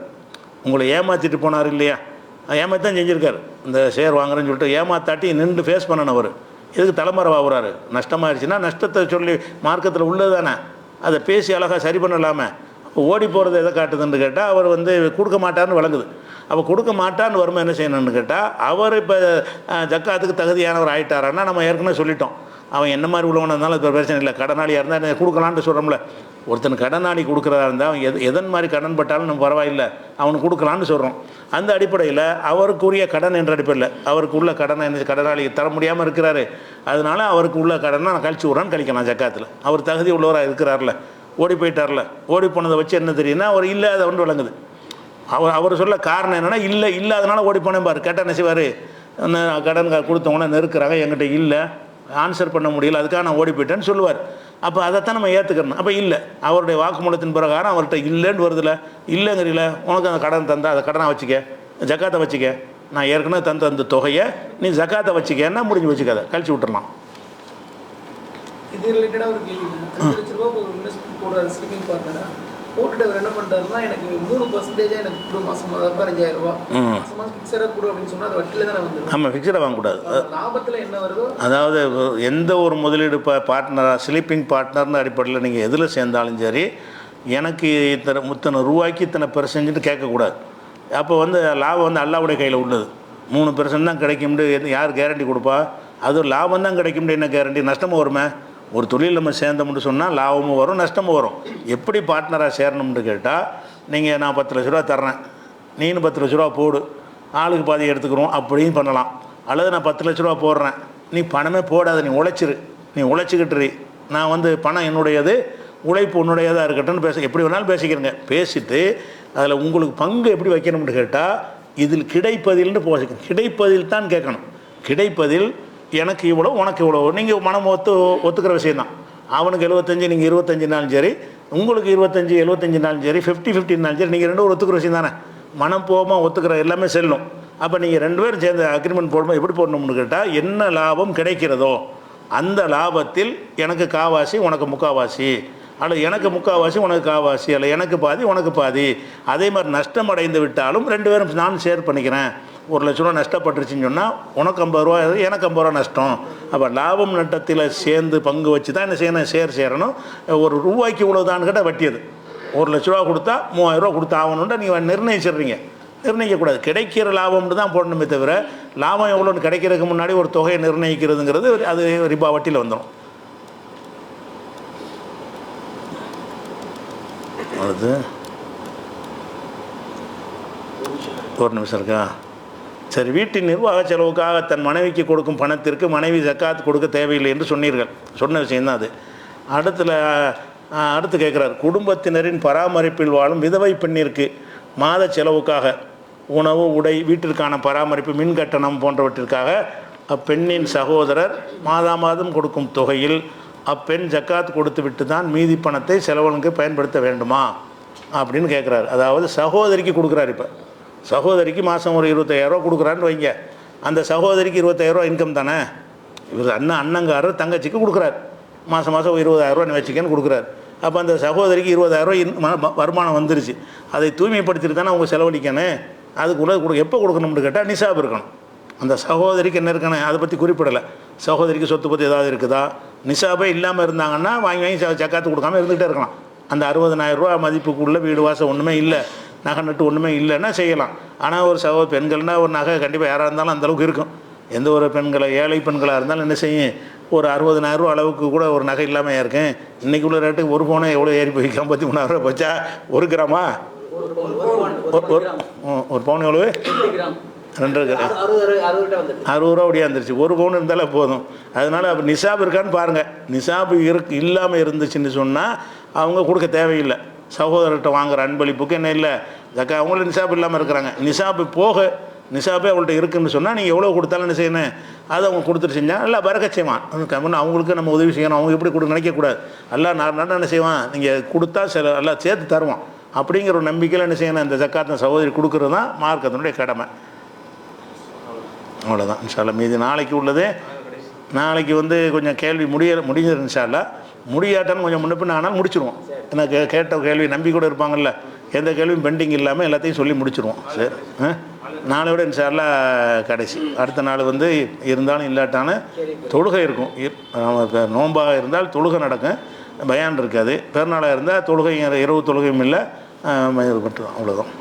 உங்களை ஏமாற்றிட்டு போனார் இல்லையா, ஏமாற்றி தான் செஞ்சுருக்கார். இந்த ஷேர் வாங்குறேன்னு சொல்லிட்டு ஏமாத்தாட்டி நின்று ஃபேஸ் பண்ணணும். அவர் எதுக்கு தலைமறை ஆகுறாரு? நஷ்டமாகிடுச்சுன்னா நஷ்டத்தை சொல்லி மார்க்கத்தில் உள்ளது தானே, அதை பேசி அழகாக சரி பண்ணலாமல். அப்போ ஓடி போகிறது எதை காட்டுதுன்னு கேட்டால் அவர் வந்து கொடுக்க மாட்டார்னு விளங்குது. அப்போ கொடுக்க மாட்டான்னு வருமா என்ன செய்யணும்னு கேட்டால், அவர் இப்போ ஜக்காத்துக்கு தகுதியானவர் ஆகிட்டாரான்னா நம்ம ஏற்கனவே சொல்லிட்டோம். அவன் என்ன மாதிரி உள்ளவனாக இருந்தாலும் இப்போ பிரச்சனை இல்லை. கடனாளியாக இருந்தால் கொடுக்கலான்ட்டு சொல்கிறோம்ல. ஒருத்தன் கடனாளி கொடுக்குறதா இருந்தால் அவன் எதன் மாதிரி கடன் பட்டாலும் நம்ம பரவாயில்லை, அவனுக்கு கொடுக்கலான்னு சொல்கிறோம். அந்த அடிப்படையில் அவருக்குரிய கடன் என்ற அடிப்படையில் அவருக்கு உள்ள கடனை கடனாளி தர முடியாமல் இருக்கிறாரு, அதனால அவருக்கு உள்ள கடனை நான் கழிச்சு விட்றான்னு கழிக்கலாம் ஜக்காத்தில். அவர் தகுதி உள்ளவராக இருக்கிறார்ல, ஓடி போயிட்டார்ல, ஓடி போனதை வச்சு என்ன தெரியுதுன்னா அவர் இல்லை அதை வந்து விளங்குது. அவர் சொல்ல காரணம் என்னென்னா இல்லாதனால ஓடி போனேன் பாரு. கேட்டால் என்ன செய்வார், கடன் கொடுத்தவங்கன்னா நெருக்கிறாங்க, என்கிட்ட இல்லை, ஆன்சர் பண்ண முடியல, அதுக்காக நான் ஓடி போயிட்டேன்னு சொல்லுவார். அப்போ அதைத்தான் நம்ம ஏற்றுக்கணும். அப்போ இல்லை, அவருடைய வாக்குமூலத்தின் பிரகாரம் அவர்கிட்ட இல்லைன்னு வருதில்ல, இல்லைங்கிறீங்கள, உனக்கு அந்த கடன் தந்தால் அதை கடனாக வச்சுக்க, ஜக்காத்தை வச்சுக்க, நான் ஏற்கனவே தந்த அந்த தொகையை நீ ஜக்காத்தை வச்சுக்கன்னா முடிஞ்சு வச்சுக்காத, கழிச்சு விட்டுறலாம். இது ரிலேட்டடாக ஒரு கேள்வி, 5 லட்ச ரூபா ஒரு இன்வெஸ்ட்மெண்ட் போடுற ஸ்கீமிங் பார்த்தேன்னா போட்டுட்டு அவர் என்ன பண்ணுறாருன்னா, எனக்கு 3% எனக்கு கொடு மாதம் 15,000 ரூபா மாதம் ஃபிக்ஸடாக கொடு அப்படின்னு சொன்னால் அது வட்டியில் தானே வந்துடும். நம்ம ஃபிக்ஸடாக வாங்கக்கூடாது. லாபத்தில் என்ன வருதோ, அதாவது எந்த ஒரு முதலீடு பார்ட்னராக ஸ்லீப்பிங் பார்ட்னர்னு அடிப்படையில் நீங்கள் எதில் சேர்ந்தாலும் சரி, எனக்கு இத்தனை ரூபாய்க்கு இத்தனை பெர்சன்ட்னு கேட்கக்கூடாது. அப்போ வந்து லாபம் வந்து அல்லாவுடைய கையில் உள்ளது. 3% தான் கிடைக்கும்னு யார் கேரண்டி கொடுப்பா? அது லாபம் தான் கிடைக்கும்னு என்ன கேரண்டி? நஷ்டமும் வருமே. ஒரு தொழில் நம்ம சேர்ந்தோம்னு சொன்னால் லாபமும் வரும், நஷ்டமும் வரும். எப்படி பார்ட்னராக சேரணும்னு கேட்டால், நீங்கள் நான் 10 லட்ச ரூபா தர்றேன், நீனு 10 லட்ச ரூபா போடு, ஆளுக்கு பாதி எடுத்துக்கிறோம் அப்படின்னு பண்ணலாம். அல்லது நான் 10 லட்ச ரூபா போடுறேன், நீ பணமே போடாத, நீ உழைச்சிக்கிட்டுரு, நான் வந்து பணம் என்னுடையது, உழைப்பு உன்னுடையதாக இருக்கட்டும்னு எப்படி வேணாலும் பேசிக்கிறேங்க. பேசிட்டு அதில் உங்களுக்கு பங்கு எப்படி வைக்கணும்னு கேட்டால், இதில் கிடைப்பதில்னு கிடைப்பதில் தான் கேட்கணும். கிடைப்பதில் எனக்கு இவ்வளோ, உனக்கு இவ்வளோ, நீங்கள் மனம் ஒத்துக்கிற விஷயந்தான். அவனுக்கு 75, நீங்கள் 25நாலும் சரி, உங்களுக்கு 25, 75நாலும் சரி, 50-50நாலும் சரி, நீங்கள் 2 பேரும் ஒத்துக்கிற விஷயம் தானே. மனம் போகாமல் ஒத்துக்கிற எல்லாமே செல்லும். அப்போ நீங்கள் 2 பேரும் சேர்ந்து அக்ரிமெண்ட் போடும்போது எப்படி போடணும்னு கேட்டால், என்ன லாபம் கிடைக்கிறதோ அந்த லாபத்தில் எனக்கு காவாசி, உனக்கு முக்காவாசி, அல்லது எனக்கு முக்காவாசி உனக்கு காவாசி, அல்ல எனக்கு பாதி உனக்கு பாதி. அதே மாதிரி நஷ்டம் அடைந்து விட்டாலும் 2 பேரும் நான் ஷேர் பண்ணிக்கிறேன். 1 லட்ச ரூபா நஷ்டப்பட்டுருச்சுன்னு சொன்னால் உனக்கு 50 ரூபா, எனக்கு 50 ரூபா நஷ்டம். அப்போ லாபம் நட்டத்தில் சேர்ந்து பங்கு வச்சு தான் என்ன செய்யணும், சேரணும். ஒரு ரூபாய்க்கு இவ்வளோதான்னு கேட்டால் வட்டியது. 1 லட்ச ரூபா கொடுத்தா 3000 ரூபா கொடுத்தா ஆகணுன்ட்டு நீங்கள் நிர்ணயிச்சிடுறீங்க. நிர்ணயிக்கக்கூடாது. கிடைக்கிற லாபம்னு தான் போடணுமே தவிர, லாபம் எவ்வளோன்னு கிடைக்கிறதுக்கு முன்னாடி ஒரு தொகையை நிர்ணயிக்கிறதுங்கிறது அது ரிபா வட்டியில் வந்துடும். அது ஒரு நிமிஷம் இருக்கா? சரி, வீட்டின் நிர்வாக செலவுக்காக தன் மனைவிக்கு கொடுக்கும் பணத்திற்கு மனைவி ஜக்காத் கொடுக்க தேவையில்லை என்று சொன்னீர்கள். சொன்ன விஷயந்தான் அது. அடுத்து கேட்குறார், குடும்பத்தினரின் பராமரிப்பில் வாழும் விதவை பெண்ணிற்கு மாத செலவுக்காக உணவு, உடை, வீட்டிற்கான பராமரிப்பு, மின் கட்டணம் போன்றவற்றிற்காக அப்பெண்ணின் சகோதரர் மாதம் கொடுக்கும் தொகையில் அப்பெண் ஜக்காத் கொடுத்து விட்டு தான் மீதி பணத்தை செலவனுக்கு பயன்படுத்த வேண்டுமா அப்படின்னு கேட்குறாரு. அதாவது சகோதரிக்கு கொடுக்குறாரு. இப்போ சகோதரிக்கு மாதம் ஒரு 25,000 ரூபா கொடுக்குறான்னு வைங்க. அந்த சகோதரிக்கு 25,000 ரூபா இன்கம் தானே. இவர் அண்ணங்காரர் தங்கச்சிக்கு கொடுக்குறாரு. மாதம் 20,000 ரூபா வச்சுக்கன்னு கொடுக்குறாரு. அப்போ அந்த சகோதரிக்கு 20,000 ரூபா வருமானம் வந்துருச்சு. அதை தூய்மைப்படுத்திட்டு தானே அவங்க செலவழிக்கணும். அதுக்குள்ளே எப்போ கொடுக்கணும்னு கேட்டால் நிசாப் இருக்கணும். அந்த சகோதரிக்கு என்ன இருக்கணும் அதை பற்றி குறிப்பிடலை. சகோதரிக்கு சொத்து பற்றி ஏதாவது இருக்குதா, நிசாபே இல்லாமல் இருந்தாங்கன்னா வாங்கி ஜக்காத்து கொடுக்காமல் இருந்துகிட்டே இருக்கலாம். அந்த 60,000 ரூபா மதிப்புக்குள்ளே வீடு வாசம் ஒன்றுமே இல்லை, நகை நட்டு ஒன்றுமே இல்லைன்னா செய்யலாம். ஆனால் ஒரு பெண்கள்னால் ஒரு நகை கண்டிப்பாக யாராக இருந்தாலும் அந்தளவுக்கு இருக்கும். எந்த ஒரு ஏழை பெண்களாக இருந்தாலும் என்ன செய்யும், ஒரு 60,000 ரூபா அளவுக்கு கூட ஒரு நகை இல்லாமல் இருக்கேன். இன்றைக்கி உள்ள ரேட்டுக்கு ஒரு பவுனை எவ்வளோ ஏறி போய்க்கலாம், 33,000 ரூபா போச்சா? 1 கிராமா? ஒரு பவுன் எவ்வளவு? 2 கிராம் 60 ரூபா அப்படியே வந்துருச்சு. 1 பவுன் இருந்தாலே போதும். அதனால் அப்போ நிசாப் இருக்கான்னு பாருங்கள். நிசாப் இல்லாமல் இருந்துச்சுன்னு சொன்னால் அவங்க கொடுக்க தேவையில்லை. சகோதரர்கிட்ட வாங்குகிற அன்பளிப்புக்கு என்ன இல்லை ஜக்கா, அவங்களும் நிசாப் இல்லாமல் இருக்கிறாங்க. நிசாப்பு போக நிசாப்பே அவங்கள்ட்ட இருக்குதுன்னு சொன்னால் நீங்கள் எவ்வளோ கொடுத்தாலும் என்ன செய்யணும், அதை அவங்க கொடுத்துட்டு செஞ்சால் நல்லா பறக்க செய்வான். அவங்களுக்கு நம்ம உதவி செய்யணும், அவங்க எப்படி கொடுக்க நினைக்கக்கூடாது. எல்லாம் நான் என்ன செய்வான், நீங்கள் கொடுத்தா சில எல்லாம் சேர்த்து தருவான் அப்படிங்கிற ஒரு நம்பிக்கையில் என்ன செய்யணும், இந்த ஜக்காத்தை சகோதரி கொடுக்குறது தான் மார்க்கத்தினுடைய கடமை. அவ்வளோதான். இன்ஷா அல்லாஹ் மீதி நாளைக்கு உள்ளது. நாளைக்கு கொஞ்சம் கேள்வி முடிஞ்சிடும் இன்ஷா அல்லாஹ். முடியாட்டாலும் கொஞ்சம் முன்னப்பின் ஆனாலும் முடிச்சிடுவோம். ஏன்னா கேட்ட கேள்வி நம்பி கூட இருப்பாங்கல்ல, எந்த கேள்வியும் பெண்டிங் இல்லாமல் எல்லாத்தையும் சொல்லி முடிச்சிடுவோம். சரி, நாளோட இன்ஷா அல்லாஹ் கடைசி. அடுத்த நாள் இருந்தாலும் இல்லாட்டாலும் தொழுகை இருக்கும். நோன்பாக இருந்தால் தொழுகை நடக்கும், பயான் இருக்காது. பெருநாளாக இருந்தால் தொழுகை இரவு தொழுகையும் இல்லை, மட்டும் அவ்வளோதான்.